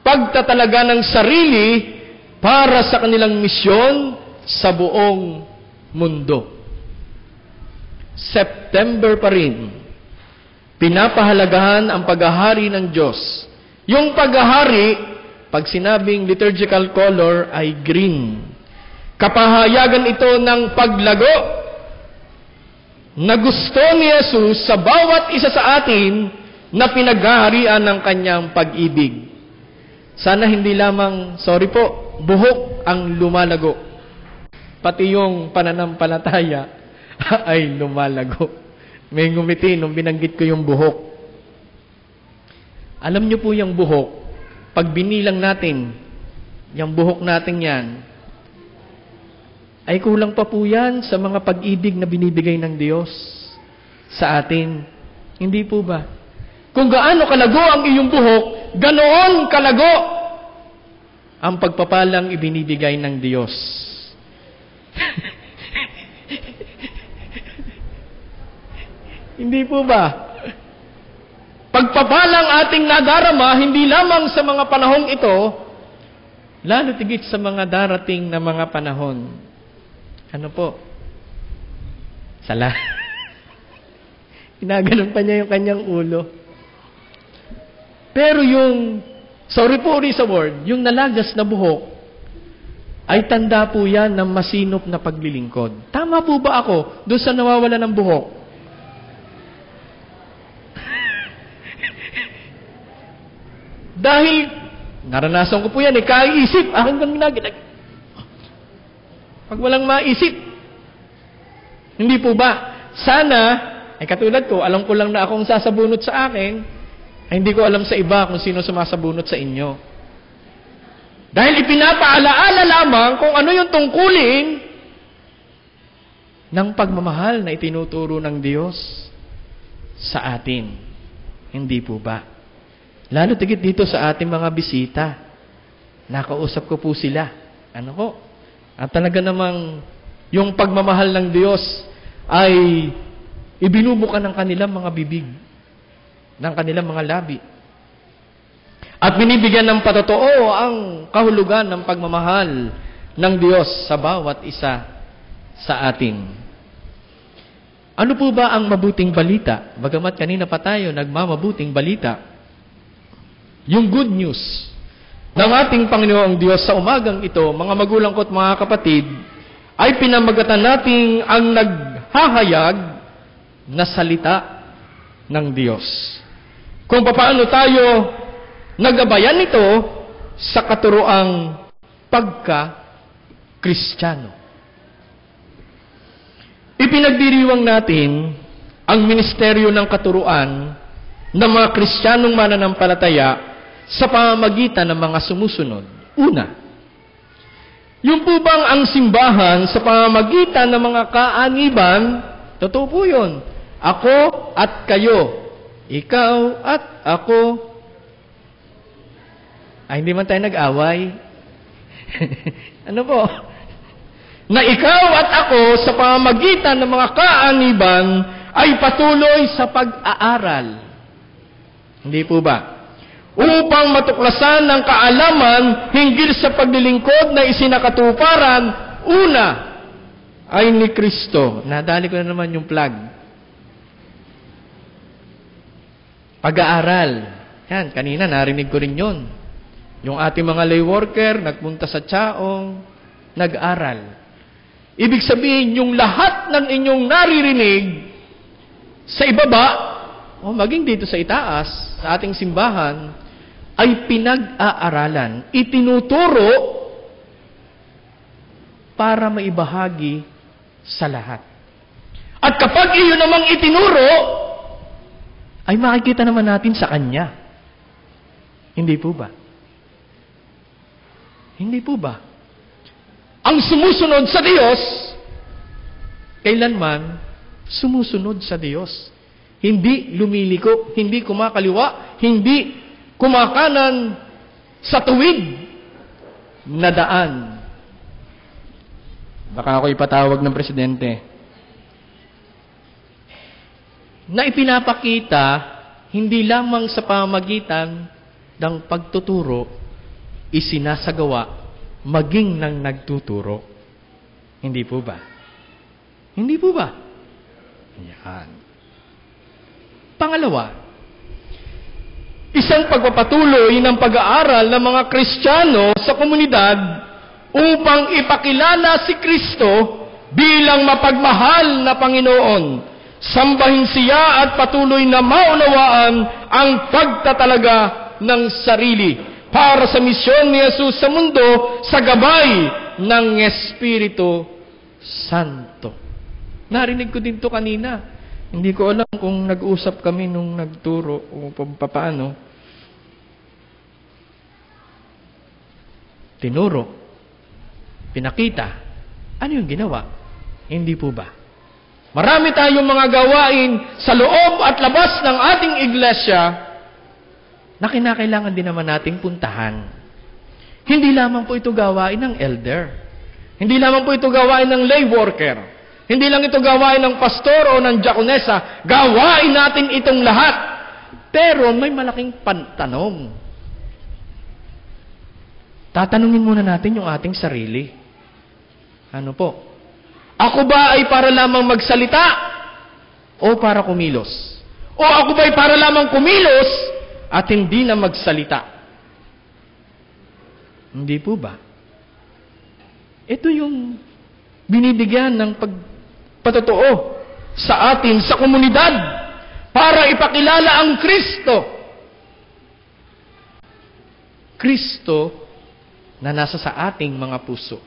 pagtatalaga ng sarili para sa kanilang misyon sa buong mundo. September pa rin, pinapahalagahan ang paghahari ng Diyos. Yung paghahari, pag sinabing liturgical color, ay green. Kapahayagan ito ng paglago na gusto ni Jesus sa bawat isa sa atin na pinaghaharian ng kanyang pag-ibig. Sana hindi lamang, buhok ang lumalago. Pati yung pananampalataya ay lumalago. May ngumiti nung binanggit ko yung buhok. Alam niyo po yung buhok, pag binilang natin, yung buhok natin yan, ay kulang pa po yan sa mga pag-ibig na binibigay ng Diyos sa atin. Hindi po ba? Kung gaano kalago ang iyong buhok, ganoon kalago ang pagpapalang ibinibigay ng Diyos. Hindi po ba? Pagpapalang ating nadarama, hindi lamang sa mga panahong ito, lalo tigit sa mga darating na mga panahon. Ano po? Sala. Inaganon pa niya yung kanyang ulo. Pero yung, sa word, yung nalagas na buhok, ay tanda po yan ng masinop na paglilingkod. Tama po ba ako doon sa nawawala ng buhok? Dahil, naranasan ko po yan, kaiisip, akin bang ginagawa? Pag walang maisip, hindi po ba? Sana, ay katulad ko, alam ko lang na akong sasabunot sa akin, ay hindi ko alam sa iba kung sino sumasabunot sa inyo. Dahil ipinapaalaala lamang kung ano yung tungkulin ng pagmamahal na itinuturo ng Diyos sa atin. Hindi po ba? Lalo tigit dito sa ating mga bisita. Nakausap ko po sila. Ano ko? At talaga namang yung pagmamahal ng Diyos ay Ibinubuka ng kanilang mga bibig, ng kanilang mga labi. At binibigyan ng patotoo ang kahulugan ng pagmamahal ng Diyos sa bawat isa sa atin. Ano po ba ang mabuting balita? Bagamat kanina pa tayo nagmamabuting balita. Yung good news ng ating Panginoong Diyos sa umagang ito, mga magulang ko at mga kapatid, ay pinamagatan natin ang naghahayag na salita ng Diyos. Kung paano tayo nagabayan ito sa katuroang pagka-Kristiyano. Ipinagdiriwang natin ang ministeryo ng katuruan ng mga Kristiyanong mananampalataya sa pamamagitan ng mga sumusunod. Una, yung po bang ang simbahan sa pamamagitan ng mga kaaniban, totoo po yun. Ako at kayo, ikaw at ako. Ay, hindi man tayo nag-away. Ano po? Na ikaw at ako sa pamamagitan ng mga kaaniban ay patuloy sa pag-aaral. Hindi po ba? Upang matuklasan ng kaalaman hinggil sa paglilingkod na isinakatuparan, una ay ni Kristo. Nadali ko na naman yung plug. Pag-aaral. Yan, kanina narinig ko rin yun. Yung ating mga lay worker, nagpunta sa Chaong, nag-aral. Ibig sabihin, yung lahat ng inyong naririnig sa ibaba, o maging dito sa itaas, sa ating simbahan, ay pinag-aaralan, itinuturo para maibahagi sa lahat. At kapag iyon namang itinuro, ay makikita naman natin sa Kanya. Hindi po ba? Hindi po ba? Ang sumusunod sa Diyos, kailanman sumusunod sa Diyos. Hindi lumiliko, hindi kumakaliwa, hindi kumakanan sa tuwid na daan. Baka ako ipatawag ng presidente. Na ipinapakita, hindi lamang sa pamamagitan ng pagtuturo, isinasagawa, maging ng nagtuturo. Hindi po ba? Hindi po ba? Yan. Pangalawa, isang pagpapatuloy ng pag-aaral ng mga Kristiyano sa komunidad upang ipakilala si Kristo bilang mapagmahal na Panginoon. Sambahin siya at patuloy na maunawaan ang pagtatalaga ng sarili para sa misyon ni Jesus sa mundo sa gabay ng Espiritu Santo. Narinig ko din to kanina. Hindi ko alam kung nag-usap kami nung nagturo o paano. Tinuro. Pinakita. Ano yung ginawa? Hindi po ba? Marami tayong mga gawain sa loob at labas ng ating iglesia na kinakailangan din naman nating puntahan. Hindi lamang po ito gawain ng elder. Hindi lamang po ito gawain ng lay worker. Hindi lang ito gawain ng pastor o ng diakonesa. Gawain natin itong lahat. Pero may malaking tanong. Tatanungin muna natin yung ating sarili. Ano po? Ako ba ay para lamang magsalita o para kumilos? O ako ba ay para lamang kumilos at hindi na magsalita? Hindi po ba? Ito yung binibigyan ng patotoo sa atin, sa komunidad, para ipakilala ang Kristo. Kristo na nasa sa ating mga puso.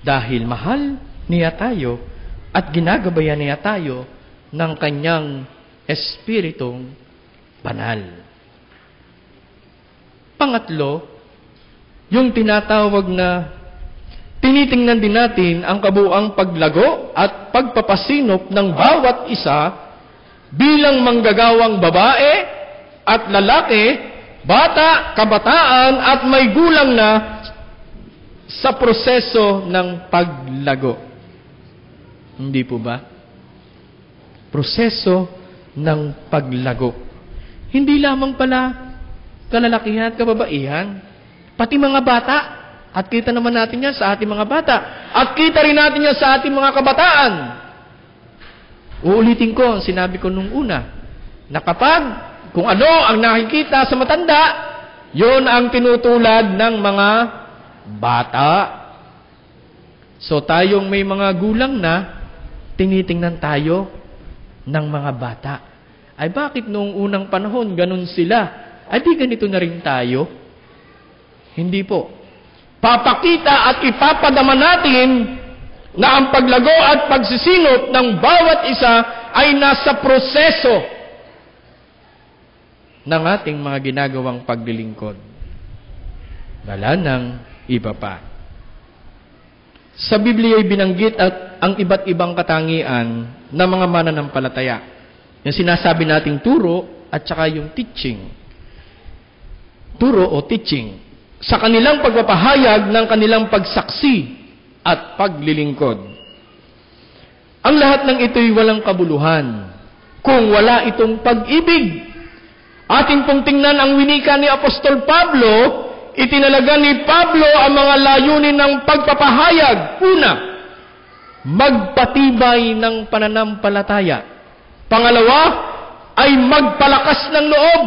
Dahil mahal niya tayo at ginagabayan niya tayo ng kanyang Espiritong banal. Pangatlo, yung tinatawag na tinitingnan din natin ang kabuuang paglago at pagpapasinop ng bawat isa bilang manggagawang babae at lalaki, bata, kabataan at may gulang na sa proseso ng paglago. Hindi po ba? proseso ng paglago. Hindi lamang pala kalalakihan at kababaihan, pati mga bata. At kita naman natin yan sa ating mga bata. At kita rin natin yan sa ating mga kabataan. Uulitin ko ang sinabi ko nung una, na kapag kung ano ang nakikita sa matanda, yon ang tinutulad ng mga bata. So tayong may mga gulang na, tinitingnan tayo ng mga bata. Ay bakit noong unang panahon ganun sila? Ay di ganito na rin tayo? Hindi po. Papakita at ipapadama natin na ang paglago at pagsisinop ng bawat isa ay nasa proseso ng ating mga ginagawang paglilingkod. Wala nang iba pa. Sa Biblia ay binanggit at ang iba't ibang katangian ng mga mananampalataya. Yung sinasabi nating turo at saka yung teaching. Turo o teaching. Sa kanilang pagpapahayag ng kanilang pagsaksi at paglilingkod. Ang lahat ng ito'y walang kabuluhan kung wala itong pag-ibig. Ating pong tingnan ang winika ni Apostol Pablo, itinalaga ni Pablo ang mga layunin ng pagpapahayag. Una, magpatibay ng pananampalataya. Pangalawa, ay magpalakas ng loob.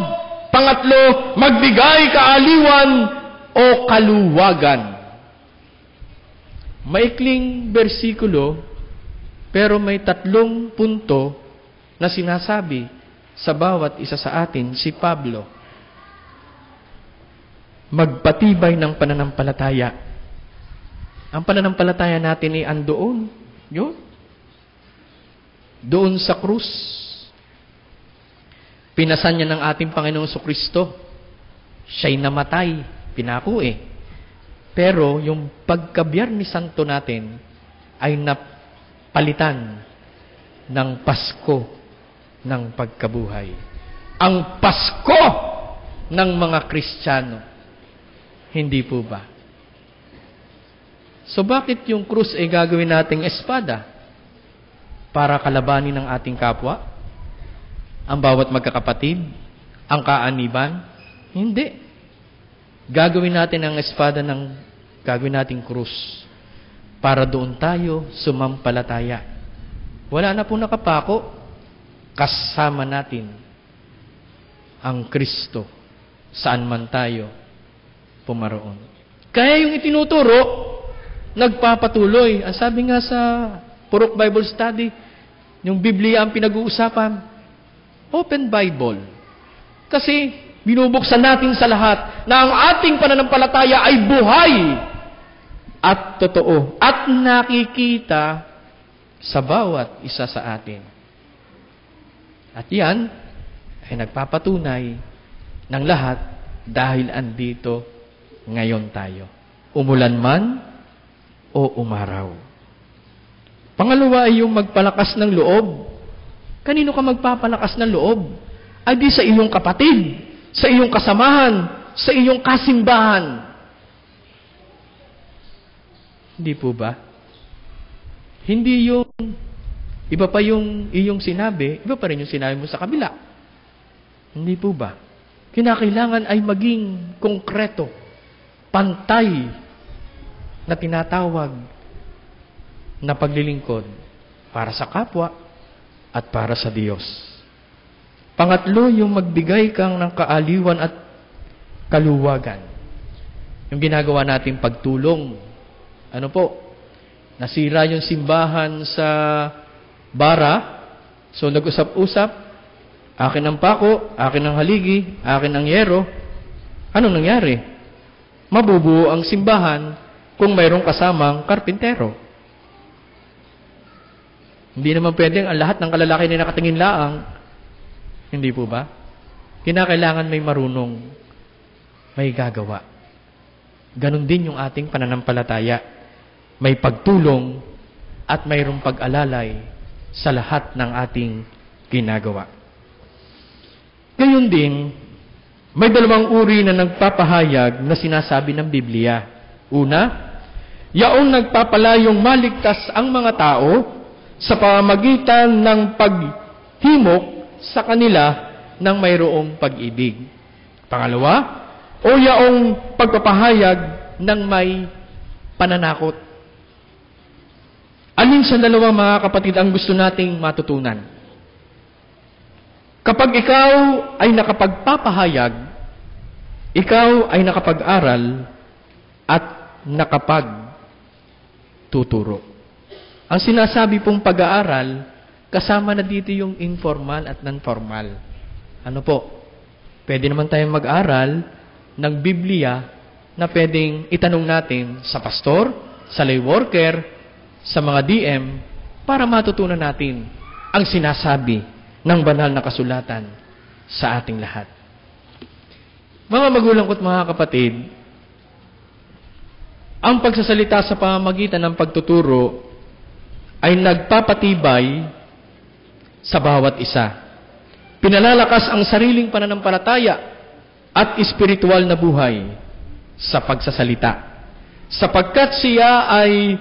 Pangatlo, magbigay kaaliwan o kaluwagan. Maikling bersikulo, pero may 3 punto na sinasabi sa bawat isa sa atin si Pablo. Magpatibay ng pananampalataya. Ang pananampalataya natin ay andoon. Yun. Doon sa krus. Pinasan niya ng ating Panginoong Kristo. Siya'y namatay. Pinako Pero yung pagka-Biyernes Santo natin ay napalitan ng Pasko ng pagkabuhay. Ang Pasko ng mga Kristiyano. Hindi po ba? So bakit yung krus ay gagawin nating espada? Para kalabanin ng ating kapwa? Ang bawat magkakapatid? Ang kaaniban? Hindi. Gagawin natin ang espada gagawin nating krus para doon tayo sumampalataya. Wala na po nakapako, kasama natin ang Kristo saan man tayo pumaroon. Kaya yung itinuturo, nagpapatuloy. Ang sabi nga sa Purok Bible Study, yung Biblia ang pinag-uusapan, open Bible. Kasi binubuksan natin sa lahat na ang ating pananampalataya ay buhay at totoo at nakikita sa bawat isa sa atin. At yan ay nagpapatunay ng lahat dahil andito ngayon tayo. Umulan man o umaraw. Pangalawa ay yung magpalakas ng loob. Kanino ka magpapalakas ng loob? Ay di sa iyong kapatid, sa iyong kasamahan, sa iyong kasimbahan. Hindi po ba? Hindi yung, iba pa yung iyong sinabi, iba pa rin yung sinabi mo sa kabila. Hindi po ba? Kinakailangan ay maging konkreto, pantay na tinatawag na paglilingkod para sa kapwa at para sa Diyos. Pangatlo, yung magbigay kang ng kaaliwan at kaluwagan. Yung ginagawa natin pagtulong. Ano po? Nasira yung simbahan sa bara. So nag-usap-usap. Akin ang pako, akin ang haligi, akin ang yero. Anong nangyari? Mabubuo ang simbahan kung mayroong kasamang karpintero. Hindi naman pwedeng ang lahat ng kalalaki na nakatingin laang. Hindi po ba? Kinakailangan may marunong, may gagawa. Ganon din yung ating pananampalataya. May pagtulong at mayroong pag-alalay sa lahat ng ating ginagawa. Gayon din, may 2 uri na nagpapahayag na sinasabi ng Biblia. Una, yaong nagpapalayong maligtas ang mga tao sa pamamagitan ng himok sa kanila ng mayroong pag-ibig. Pangalawa, o yaong pagpapahayag ng may pananakot. Alin sa dalawa, mga kapatid, ang gusto nating matutunan? Kapag ikaw ay nakapagpapahayag, ikaw ay nakapag-aral at nakapagtuturo. Ang sinasabi pong pag-aaral, kasama na dito yung informal at non-formal. Ano po? Pwede naman tayong mag-aral ng Biblia na pwedeng itanong natin sa pastor, sa lay worker, sa mga DM, para matutunan natin ang sinasabi ng banal na kasulatan sa ating lahat. Mga magulang ko't mga kapatid, ang pagsasalita sa pamamagitan ng pagtuturo ay nagpapatibay sa bawat isa. Pinalalakas ang sariling pananampalataya at espiritual na buhay sa pagsasalita, sapagkat siya ay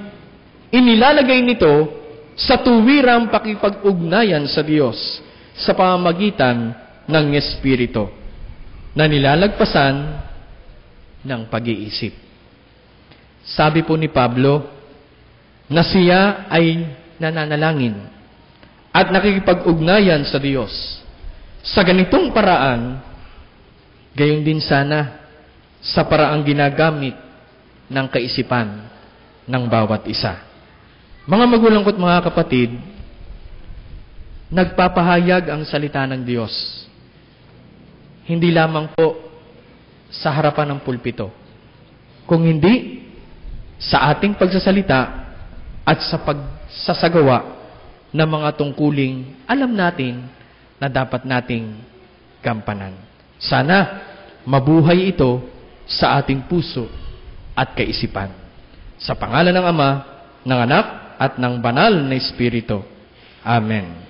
inilalagay nito sa tuwirang pakipag-ugnayan sa Diyos sa pamamagitan ng Espiritu na nilalagpasan ng pag-iisip. Sabi po ni Pablo na siya ay nananalangin at nakikipag-ugnayan sa Diyos. Sa ganitong paraan, gayon din sana sa paraang ginagamit ng kaisipan ng bawat isa. Mga magulang ko't mga kapatid, nagpapahayag ang salita ng Diyos. Hindi lamang po sa harapan ng pulpito, kung hindi sa ating pagsasalita at sa pagsasagawa ng mga tungkuling alam natin na dapat nating gampanan. Sana mabuhay ito sa ating puso at kaisipan. Sa pangalan ng Ama, ng Anak, at ng Banal na Espiritu. Amen.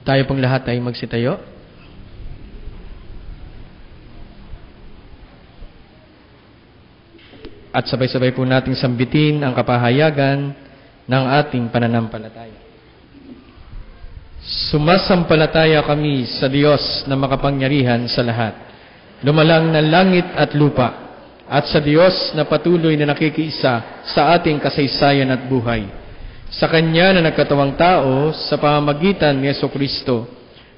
Tayo pong lahat ay magsitayo. At sabay-sabay po nating sambitin ang kapahayagan ng ating pananampalataya. Sumasampalataya kami sa Diyos na makapangyarihan sa lahat, lumalang ng langit at lupa, at sa Diyos na patuloy na nakikiisa sa ating kasaysayan at buhay. Sa Kanya na nagkatawang tao sa pamamagitan ni Jesucristo,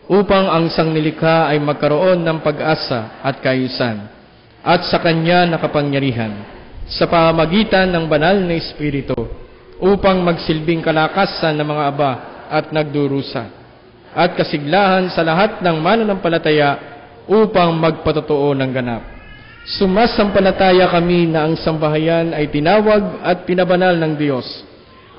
upang ang sangnilikha ay magkaroon ng pag-asa at kaayusan, at sa Kanya nakapangyarihan, sa pamamagitan ng banal na Espiritu, upang magsilbing kalakasan ng mga aba at nagdurusa, at kasiglahan sa lahat ng mananampalataya upang magpatotoo ng ganap. Sumasampalataya kami na ang sambahayan ay tinawag at pinabanal ng Diyos,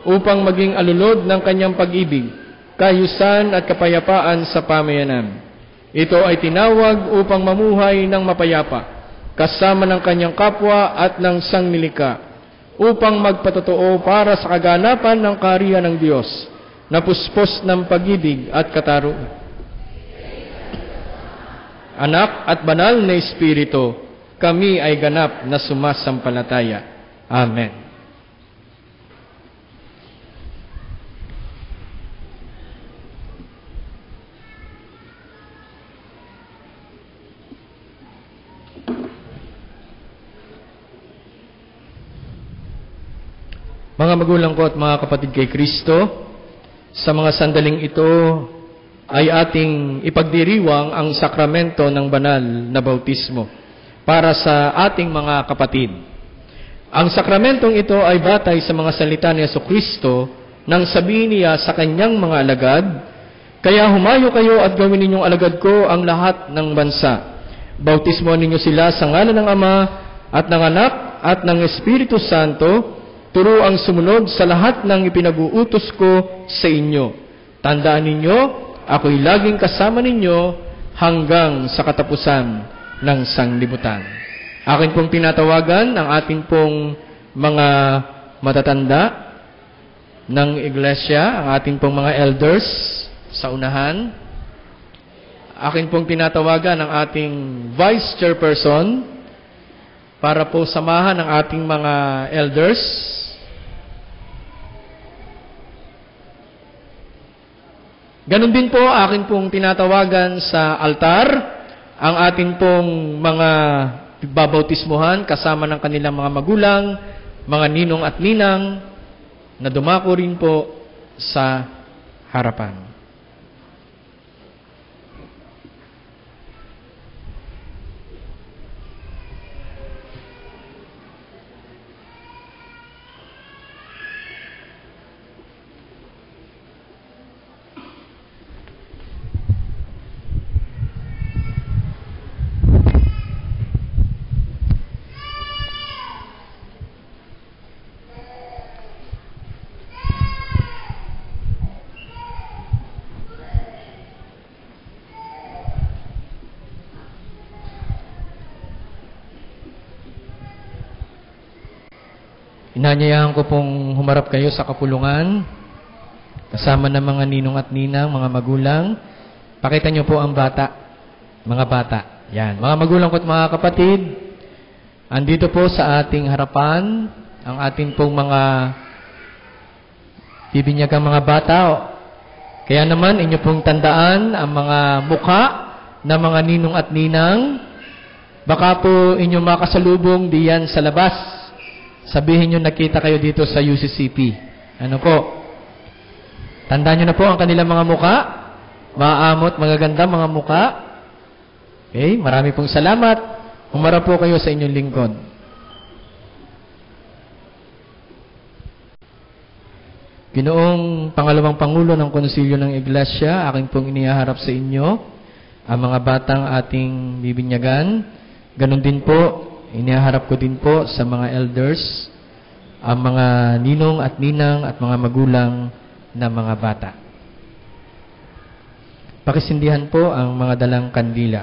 upang maging alulod ng Kanyang pag-ibig, kaayusan at kapayapaan sa pamayanan. Ito ay tinawag upang mamuhay ng mapayapa, kasama ng kanyang kapwa at ng sangnilikha, upang magpatotoo para sa kaganapan ng kaharian ng Diyos, na puspos ng pag-ibig at katarungan. Anak at banal na Espiritu, kami ay ganap na sumasampalataya. Amen. Mga magulang ko at mga kapatid kay Kristo, sa mga sandaling ito ay ating ipagdiriwang ang sakramento ng banal na bautismo para sa ating mga kapatid. Ang sakramentong ito ay batay sa mga salita ni Jesucristo nang sabihin niya sa kanyang mga alagad, "Kaya humayo kayo at gawin ninyong alagad ko ang lahat ng bansa. Bautismo ninyo sila sa ngalan ng Ama at ng Anak at ng Espiritu Santo, turo ang sumunod sa lahat ng ipinag-uutos ko sa inyo. Tandaan ninyo, ako'y laging kasama ninyo hanggang sa katapusan ng sanglibutan." Akin pong tinatawagan ang ating pong mga matatanda ng iglesia, ang ating pong mga elders sa unahan. akin pong tinatawagan ang ating Vice Chairperson para po samahan ang ating mga elders. Ganon din po, akin pong tinatawagan sa altar ang ating pong mga babautismuhan kasama ng kanilang mga magulang, mga ninong at ninang na dumako rin po sa harapan. Inanyayahan ko pong humarap kayo sa kapulungan, kasama ng mga ninong at ninang, mga magulang. Pakita niyo po ang bata, mga bata. Yan, mga magulang ko at mga kapatid, andito po sa ating harapan, ang ating pong mga bibinyagang mga bata. Kaya naman, inyo pong tandaan ang mga mukha ng mga ninong at ninang. Baka po inyo makasalubong diyan sa labas. Sabihin nyo nakita kayo dito sa UCCP. Ano po? Tandaan nyo na po ang kanilang mga muka. Maamot, magaganda mga muka. Okay, marami pong salamat. Humarap po kayo sa inyong lingkod. Ginoong pangalawang Pangulo ng Konsilyo ng Iglesia, aking pong inihaharap sa inyo ang mga batang ating bibinyagan. Ganon din po, inihaharap ko din po sa mga elders, ang mga ninong at ninang at mga magulang na mga bata. Pakisindihan po ang mga dalang kandila.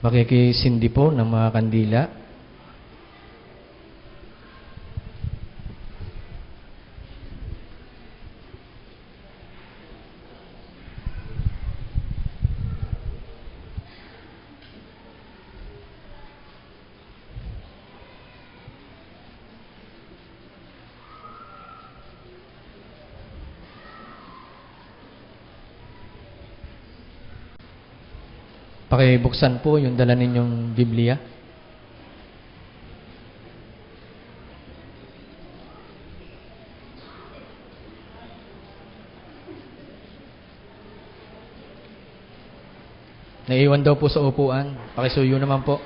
Makikisindi po ng mga kandila. Pakibuksan po yung dala ninyong Biblia. Naiwan daw po sa upuan. Pakisuyo naman po.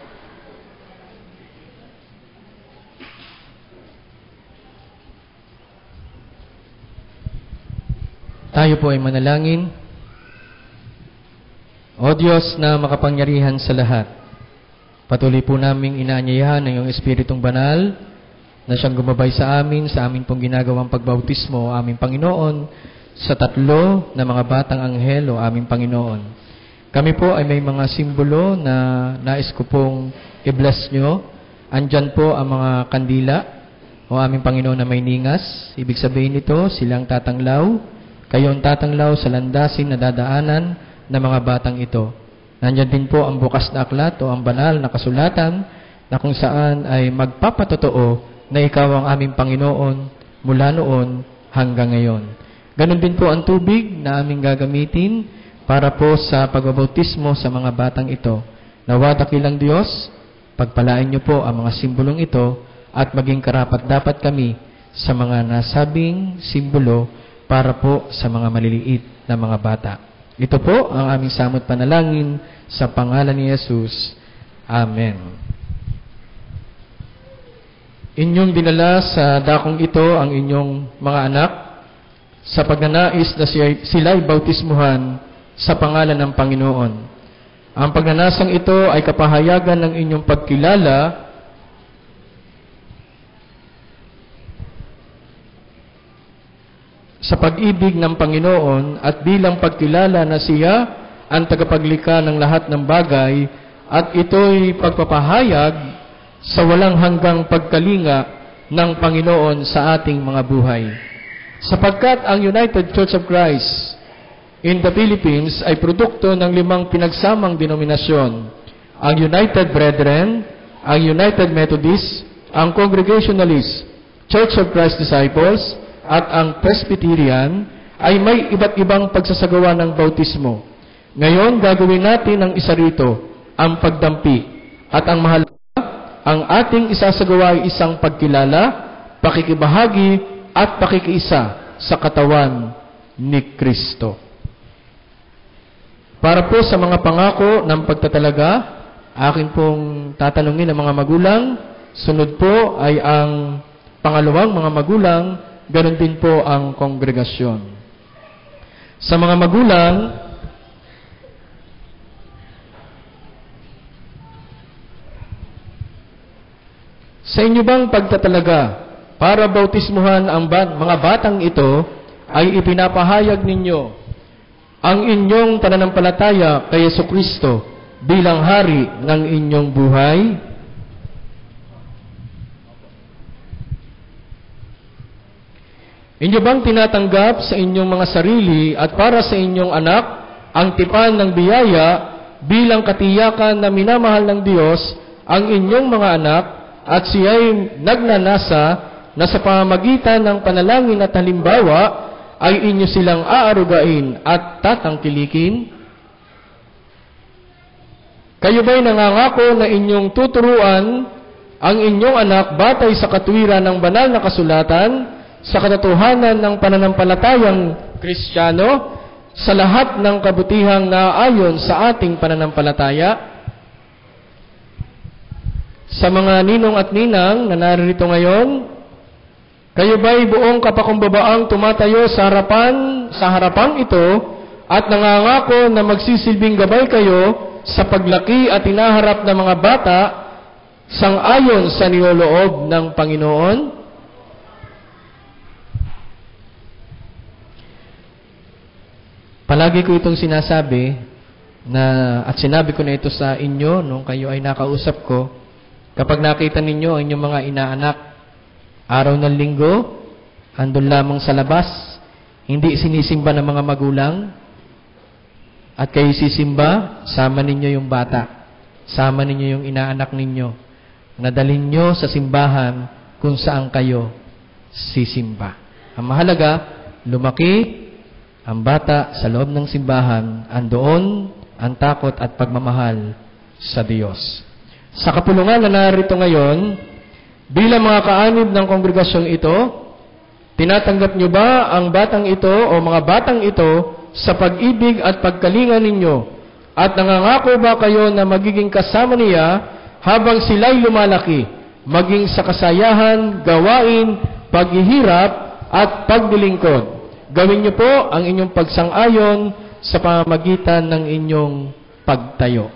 Tayo po ay manalangin. O Diyos na makapangyarihan sa lahat, patuloy po naming inaanyayahan ng iyong Espiritong Banal na siyang gumabay sa amin pong ginagawang pagbautismo, aming Panginoon, sa 3 na mga batang anghel o aming Panginoon. Kami po ay may mga simbolo na nais ko pong i-bless nyo. Andyan po ang mga kandila o aming Panginoon na may ningas. Ibig sabihin nito, silang tatanglaw. Kayo ang tatanglaw sa landasin na dadaanan na mga batang ito. Nandiyan din po ang bukas na aklat o ang banal na kasulatan na kung saan ay magpapatotoo na ikaw ang aming Panginoon mula noon hanggang ngayon. Ganon din po ang tubig na aming gagamitin para po sa pagbabautismo sa mga batang ito. Nawa dakilang Diyos, pagpalain niyo po ang mga simbolong ito at maging karapat-dapat kami sa mga nasabing simbolo para po sa mga maliliit na mga bata. Ito po ang aming samot panalangin sa pangalan ni Jesus. Amen. Inyong dinala sa dakong ito ang inyong mga anak sa pagnanais na sila'y bautismuhan sa pangalan ng Panginoon. Ang pagnanasang ito ay kapahayagan ng inyong pagkilala sa pag-ibig ng Panginoon at bilang pagkilala na siya ang tagapaglikha ng lahat ng bagay at ito'y pagpapahayag sa walang hanggang pagkalinga ng Panginoon sa ating mga buhay. Sapagkat ang United Church of Christ in the Philippines ay produkto ng 5 pinagsamang denominasyon. Ang United Brethren, ang United Methodist, ang Congregationalist, Church of Christ Disciples, at ang Presbyterian ay may iba't ibang pagsasagawa ng bautismo. Ngayon, gagawin natin ang isa rito, ang pagdampi. At ang mahalaga, ang ating isasagawa ay isang pagkilala, pakikibahagi, at pakikiisa sa katawan ni Kristo. Para po sa mga pangako ng pagtatalaga, akin pong tatanungin ang mga magulang. Sunod po ay ang pangalawang mga magulang, ganon din po ang kongregasyon. Sa mga magulang, sa inyo bang pagtatalaga para bautismuhan ang mga batang ito ay ipinapahayag ninyo ang inyong pananampalataya kay Jesucristo bilang hari ng inyong buhay? Inyo bang tinatanggap sa inyong mga sarili at para sa inyong anak ang tipan ng biyaya bilang katiyakan na minamahal ng Diyos ang inyong mga anak at siya'y nagnanasa na sa pamamagitan ng panalangin at halimbawa ay inyo silang aarugain at tatangkilikin? Kayo ba'y nangangako na inyong tuturuan ang inyong anak batay sa katwiran ng banal na kasulatan, sa katotohanan ng pananampalatayang Kristiyano, sa lahat ng kabutihang naaayon sa ating pananampalataya? Sa mga ninong at ninang na naririto ngayon, kayo ba'y buong kapakumbabaang tumatayo sa harapan ito at nangangako na magsisilbing gabay kayo sa paglaki at inaharap ng mga bata sang-ayon sa niloloob ng Panginoon? Palagi ko itong sinasabi at sinabi ko na ito sa inyo nung kayo ay nakausap ko. Kapag nakita ninyo ang inyong mga inaanak, araw ng linggo, andun lamang sa labas, hindi sinisimba ng mga magulang, at kayo sisimba, sama ninyo yung bata, sama ninyo yung inaanak ninyo, nadalhin nyo sa simbahan kung saan kayo sisimba. Ang mahalaga, lumaki ang bata sa loob ng simbahan, andoon ang takot at pagmamahal sa Diyos. Sa kapulungan na narito ngayon, bilang mga kaanib ng kongregasyong ito, tinatanggap nyo ba ang batang ito o mga batang ito sa pag-ibig at pagkalinga ninyo? At nangangako ba kayo na magiging kasama niya habang sila'y lumalaki, maging sa kasayahan, gawain, paghihirap at pagdilingkod? Gawin nyo po ang inyong pagsang-ayon sa pamamagitan ng inyong pagtayo.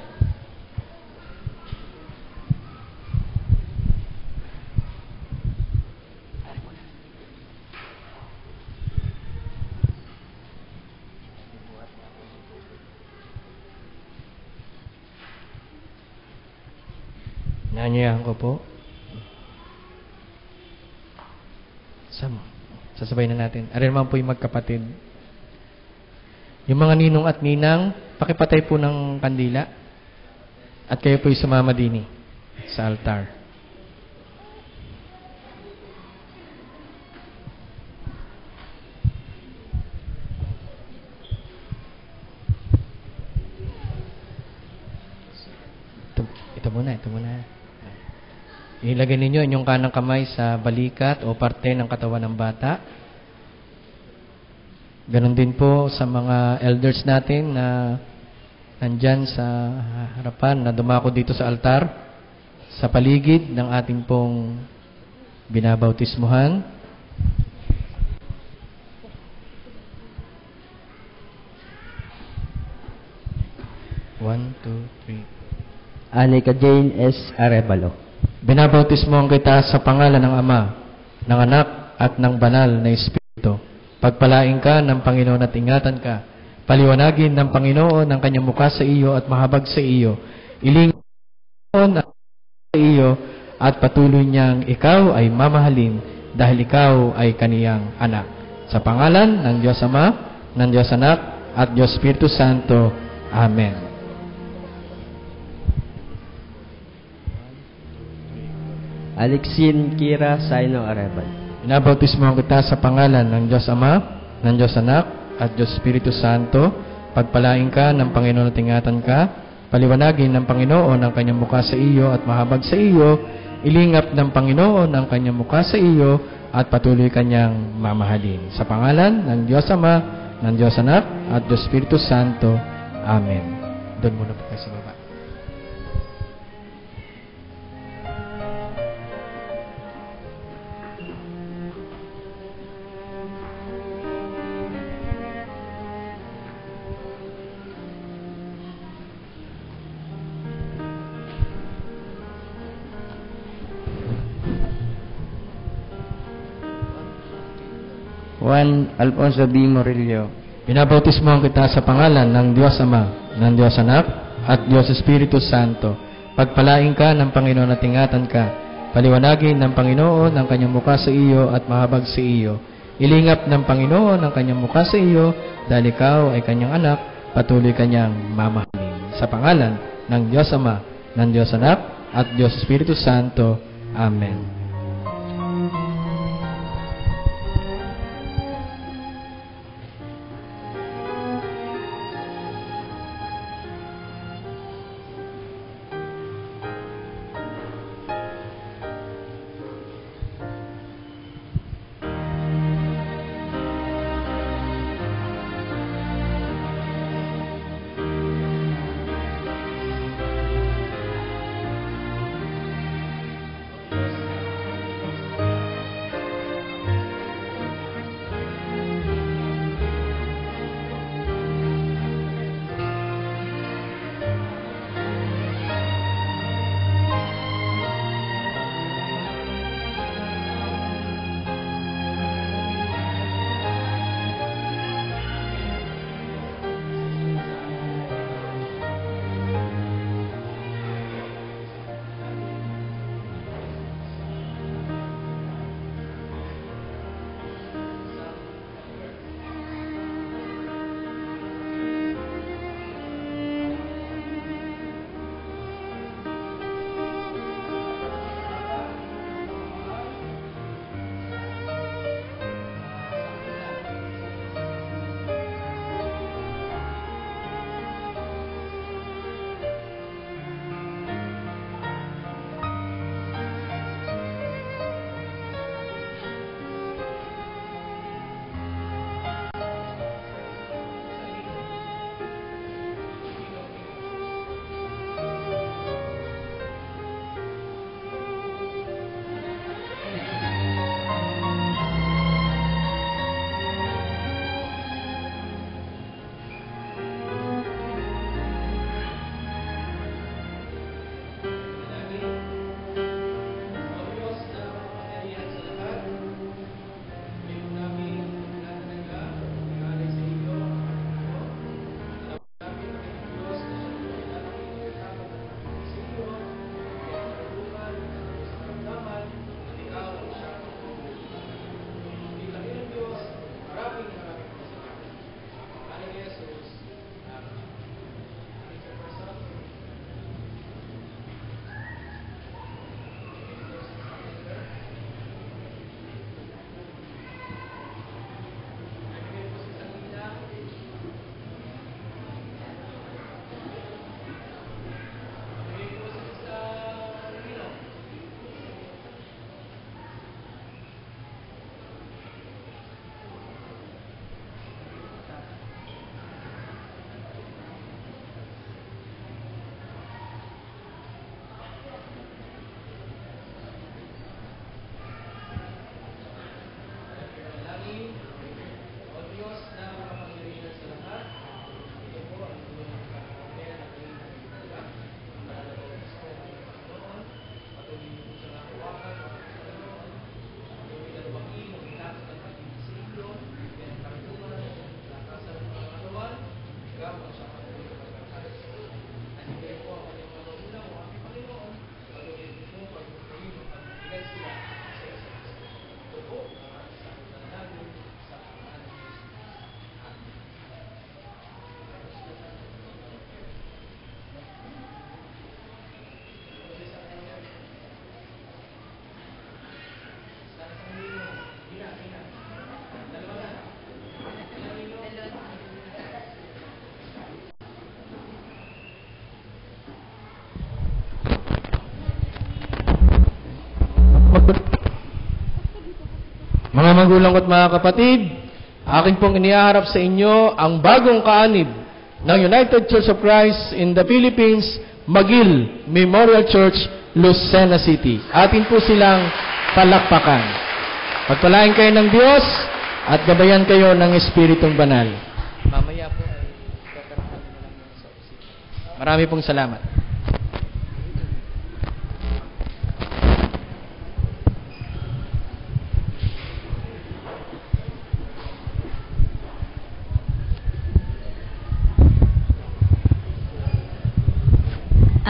Nanyayahan ko po. Sasabay na natin. Ari naman po yung magkapatid. Yung mga ninong at ninang, pakipatay po ng kandila. At kayo po yung sumama din sa altar. Ito muna. Ilagay ninyo inyong kanang kamay sa balikat o parte ng katawan ng bata. Ganon din po sa mga elders natin na nandyan sa harapan, na dumako dito sa altar, sa paligid ng ating pong binabautismuhan. 1, 2, 3. Anika Jane S. Arevalo. Binabautismo kita sa pangalan ng Ama, ng Anak, at ng Banal na Espiritu. Pagpalain ka ng Panginoon at ingatan ka. Paliwanagin ng Panginoon ang kanyang mukha sa iyo at mahabag sa iyo. Ilingon ang sa iyo at patuloy niyang ikaw ay mamahalin dahil ikaw ay kaniyang anak. Sa pangalan ng Diyos Ama, ng Diyos Anak, at Diyos Espiritu Santo. Amen. Alexin Kira Saino Arevalo. Binabautismo kita sa pangalan ng Diyos Ama, ng Diyos Anak, at Diyos Espiritu Santo. Pagpalain ka ng Panginoon at ingatan ka. Paliwanagin ng Panginoon ang kanyang mukha sa iyo at mahabag sa iyo. Ilingap ng Panginoon ang kanyang mukha sa iyo at patuloy kanyang mamahalin. Sa pangalan ng Diyos Ama, ng Diyos Anak, at Diyos Espiritu Santo. Amen. Doon muna po kayo sa baba. Juan Alfonso B. Morillo. Binabautismo kita sa pangalan ng Diyos Ama, ng Diyos Anak, at Diyos Espiritu Santo. Pagpalain ka ng Panginoon at ingatan ka. Paliwanagin ng Panginoon ang kanyang mukha sa iyo at mahabag sa iyo. Ilingap ng Panginoon ang kanyang mukha sa iyo dahil ikaw ay kanyang anak, patuloy kanyang mamahalin. Sa pangalan ng Diyos Ama, ng Diyos Anak, at Diyos Espiritu Santo. Amen. Mga magulang at mga kapatid, akin pong inihaharap sa inyo ang bagong kaanib ng United Church of Christ in the Philippines, Magil Memorial Church, Lucena City. Atin po silang palakpakan. Pagpalain kayo ng Diyos at gabayan kayo ng Espiritong Banal. Mamaya po ay tatarapin na lang sa opisina. Marami pong salamat.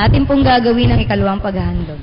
Atin pong gagawin ang ikalawang paghahandog.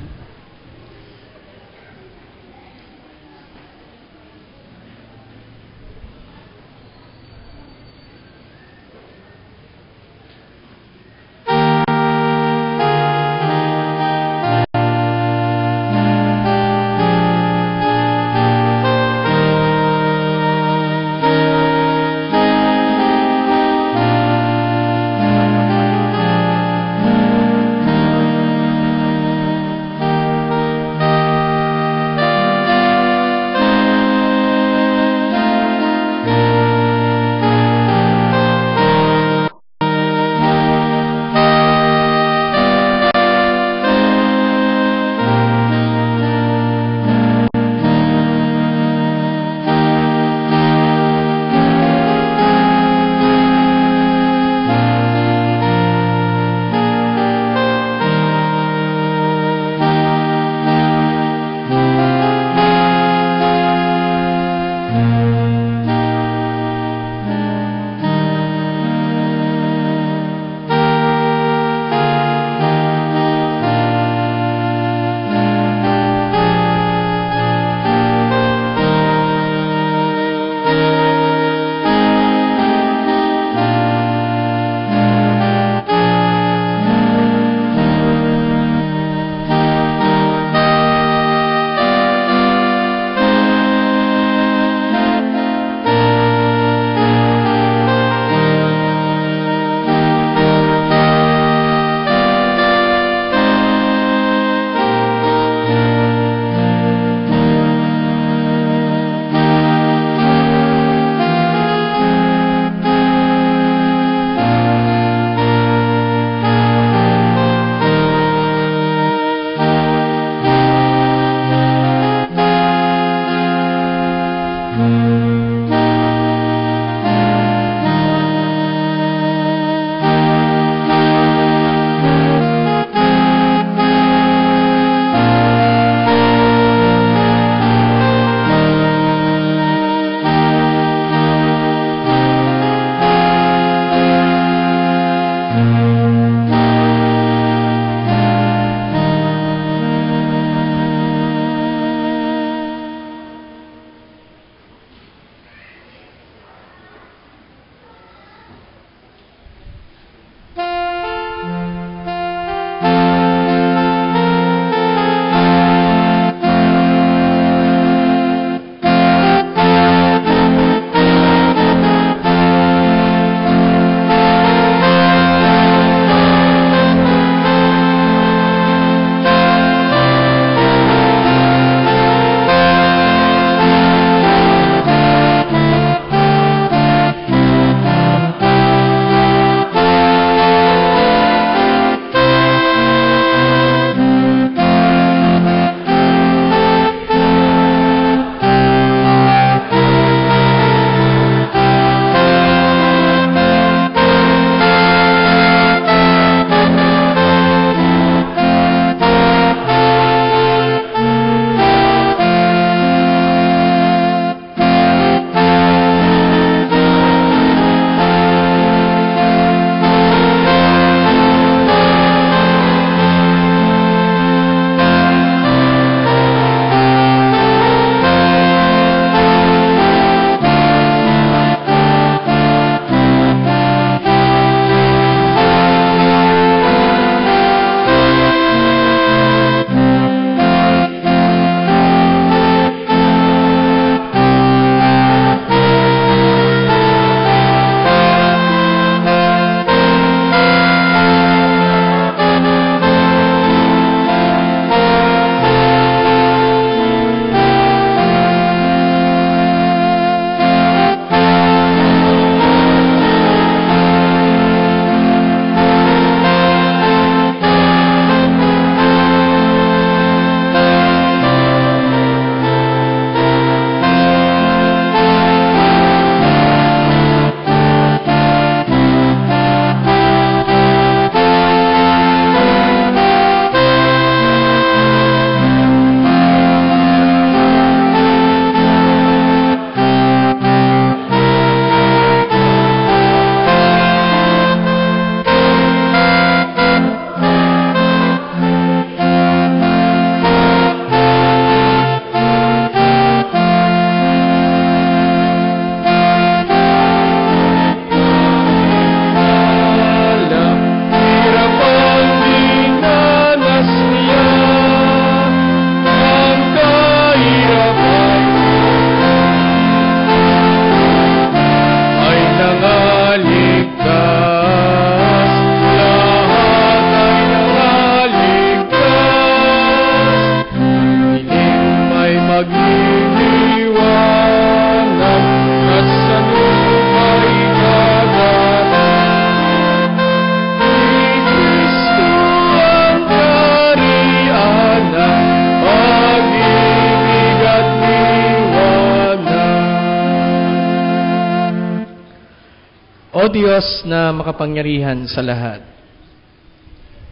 O Diyos na makapangyarihan sa lahat,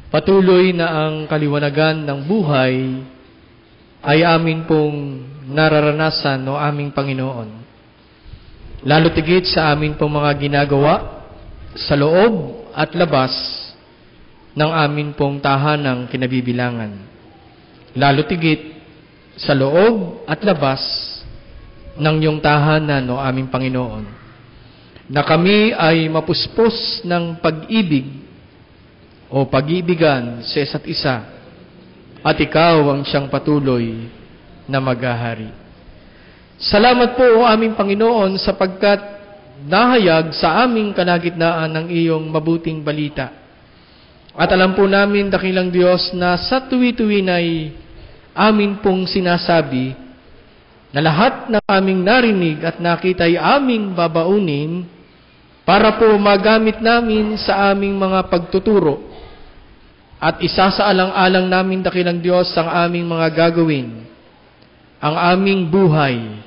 patuloy na ang kaliwanagan ng buhay ay amin pong nararanasan o aming Panginoon. Lalo tigit sa amin pong mga ginagawa sa loob at labas ng amin pong tahanang kinabibilangan. Lalo tigit sa loob at labas ng iyong tahanan o aming Panginoon, na kami ay mapuspos ng pag-ibig o pag-ibigan sa isa't isa, at ikaw ang siyang patuloy na maghahari. Salamat po o aming Panginoon sapagkat nahayag sa aming kalagitnaan ng iyong mabuting balita. At alam po namin, dakilang Diyos, na sa tuwi-tuwin ay amin pong sinasabi na lahat ng aming narinig at nakita ay aming babaunin para po magamit namin sa aming mga pagtuturo. At isasaalang-alang namin, dakilang Diyos, ang aming mga gagawin, ang aming buhay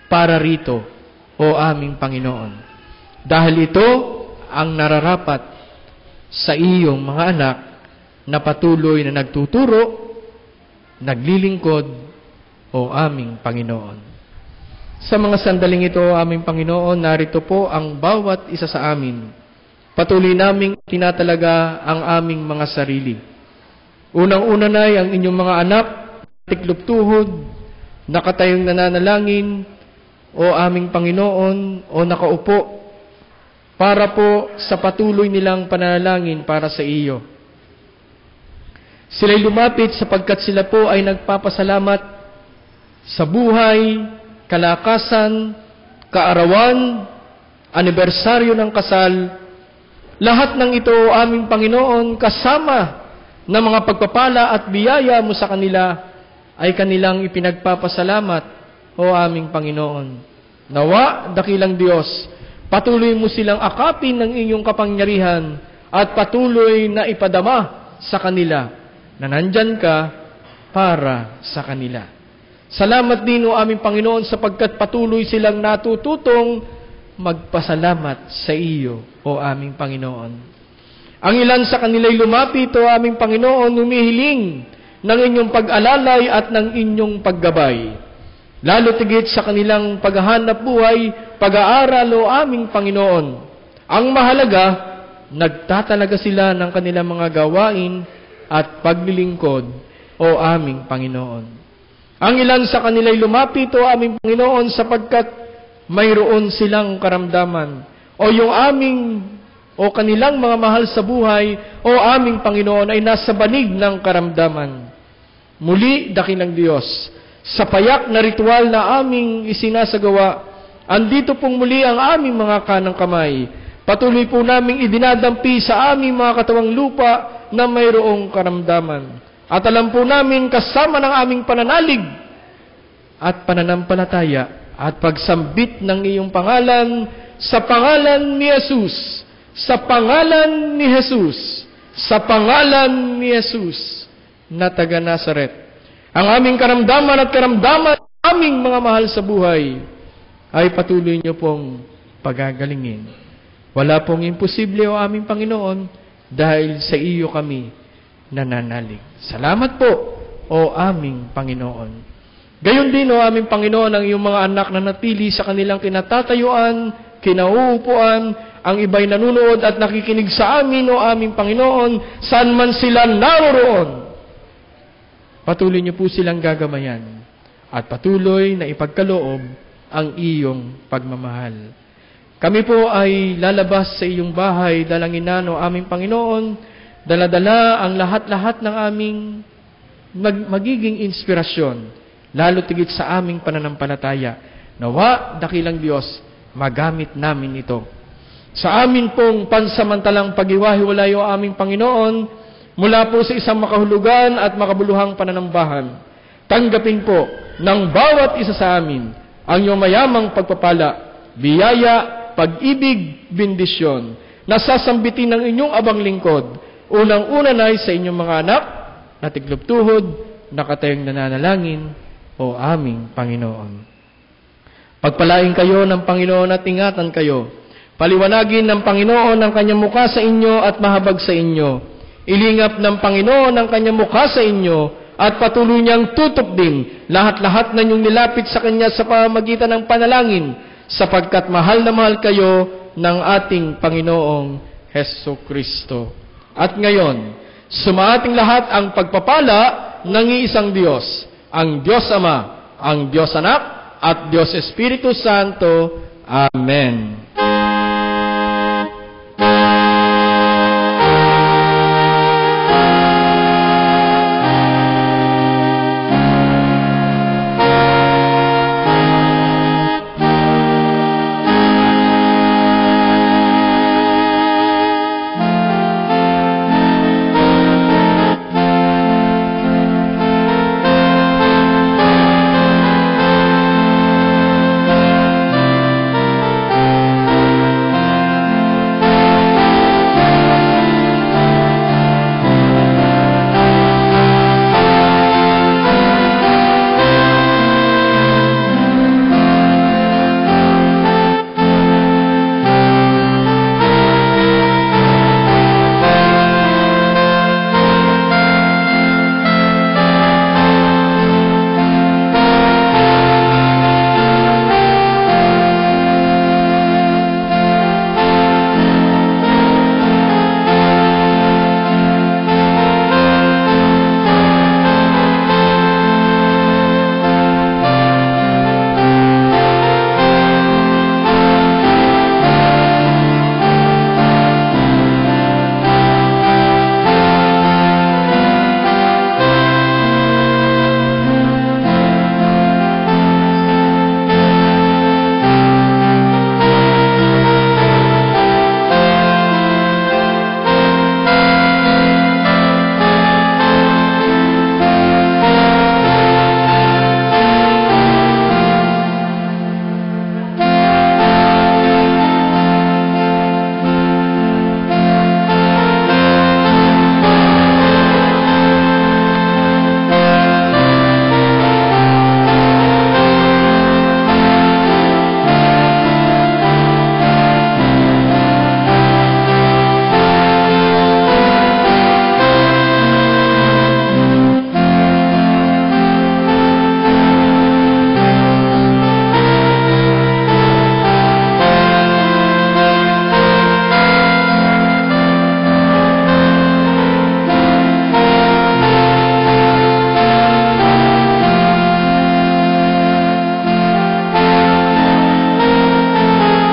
para rito, o aming Panginoon. Dahil ito ang nararapat sa iyong mga anak na patuloy na nagtuturo, naglilingkod, o aming Panginoon. Sa mga sandaling ito, aming Panginoon, narito po ang bawat isa sa amin. Patuloy naming tinatalaga ang aming mga sarili. Unang-una na ang inyong mga anak, tiklop tuhod, nakatayong nananalangin, o aming Panginoon, o nakaupo, para po sa patuloy nilang pananalangin para sa iyo. Sila'y lumapit sapagkat sila po ay nagpapasalamat sa buhay, kalakasan, kaarawan, anibersaryo ng kasal. Lahat ng ito, aming Panginoon, kasama ng mga pagpapala at biyaya mo sa kanila, ay kanilang ipinagpapasalamat, o aming Panginoon. Nawa, dakilang Diyos, patuloy mo silang akapin ng inyong kapangyarihan at patuloy na ipadama sa kanila na nandyan ka para sa kanila. Salamat din, o aming Panginoon, sapagkat patuloy silang natututong magpasalamat sa iyo, o aming Panginoon. Ang ilan sa kanila'y lumapit, o aming Panginoon, humihiling ng inyong pag-alalay at ng inyong paggabay. Lalo tigit sa kanilang paghahanap buhay, pag-aaral, o aming Panginoon. Ang mahalaga, nagtatalaga sila ng kanilang mga gawain at paglilingkod, o aming Panginoon. Ang ilan sa kanila'y lumapit, o aming Panginoon, sapagkat mayroon silang karamdaman, o yung aming o kanilang mga mahal sa buhay, o aming Panginoon, ay nasa banig ng karamdaman. Muli, dakilang Diyos, sa payak na ritual na aming isinasagawa, andito pong muli ang aming mga kanang kamay. Patuloy po naming idinadampi sa aming mga katawang lupa na mayroong karamdaman. At alam po namin, kasama ng aming pananalig at pananampalataya at pagsambit ng iyong pangalan, sa pangalan ni Jesus, sa pangalan ni Jesus, sa pangalan ni Jesus, na taga Nazaret. Ang aming karamdaman at karamdaman ng aming mga mahal sa buhay ay patuloy niyo pong pagagalingin. Wala pong imposible, o aming Panginoon, dahil sa iyo kami nananalig. Salamat po, o aming Panginoon. Gayon din, o aming Panginoon, ang iyong mga anak na napili sa kanilang kinatatayuan, kinauupuan, ang iba'y nanunood at nakikinig sa amin, o aming Panginoon, saan man sila naroroon. Patuloy niyo po silang gagamayan at patuloy na ipagkaloob ang iyong pagmamahal. Kami po ay lalabas sa iyong bahay, dalanginan, o aming Panginoon, daladala ang lahat-lahat ng aming magiging inspirasyon, lalo tigit sa aming pananampalataya. Nawa, dakilang Diyos, magamit namin ito. Sa amin pong pansamantalang pag-iwahiwalay, o aming Panginoon, mula po sa isang makahulugan at makabuluhang pananambahan, tanggapin po ng bawat isa sa amin ang iyong mayamang pagpapala, biyaya, pag-ibig, bendisyon, na sasambitin ng inyong abang lingkod, unang-una na sa inyong mga anak, na tiklop tuhod, nakatayong nananalangin, o aming Panginoon. Pagpalain kayo ng Panginoon at ingatan kayo. Paliwanagin ng Panginoon ang kanyang mukha sa inyo at mahabag sa inyo. Ilingap ng Panginoon ang kanyang mukha sa inyo at patuloy niyang tutupdin lahat-lahat na inyong nilapit sa kanya sa pamamagitan ng panalangin, sapagkat mahal na mahal kayo ng ating Panginoong Hesu Kristo. At ngayon, sumaating lahat ang pagpapala ng iisang Diyos, ang Diyos Ama, ang Diyos Anak, at Diyos Espiritu Santo. Amen.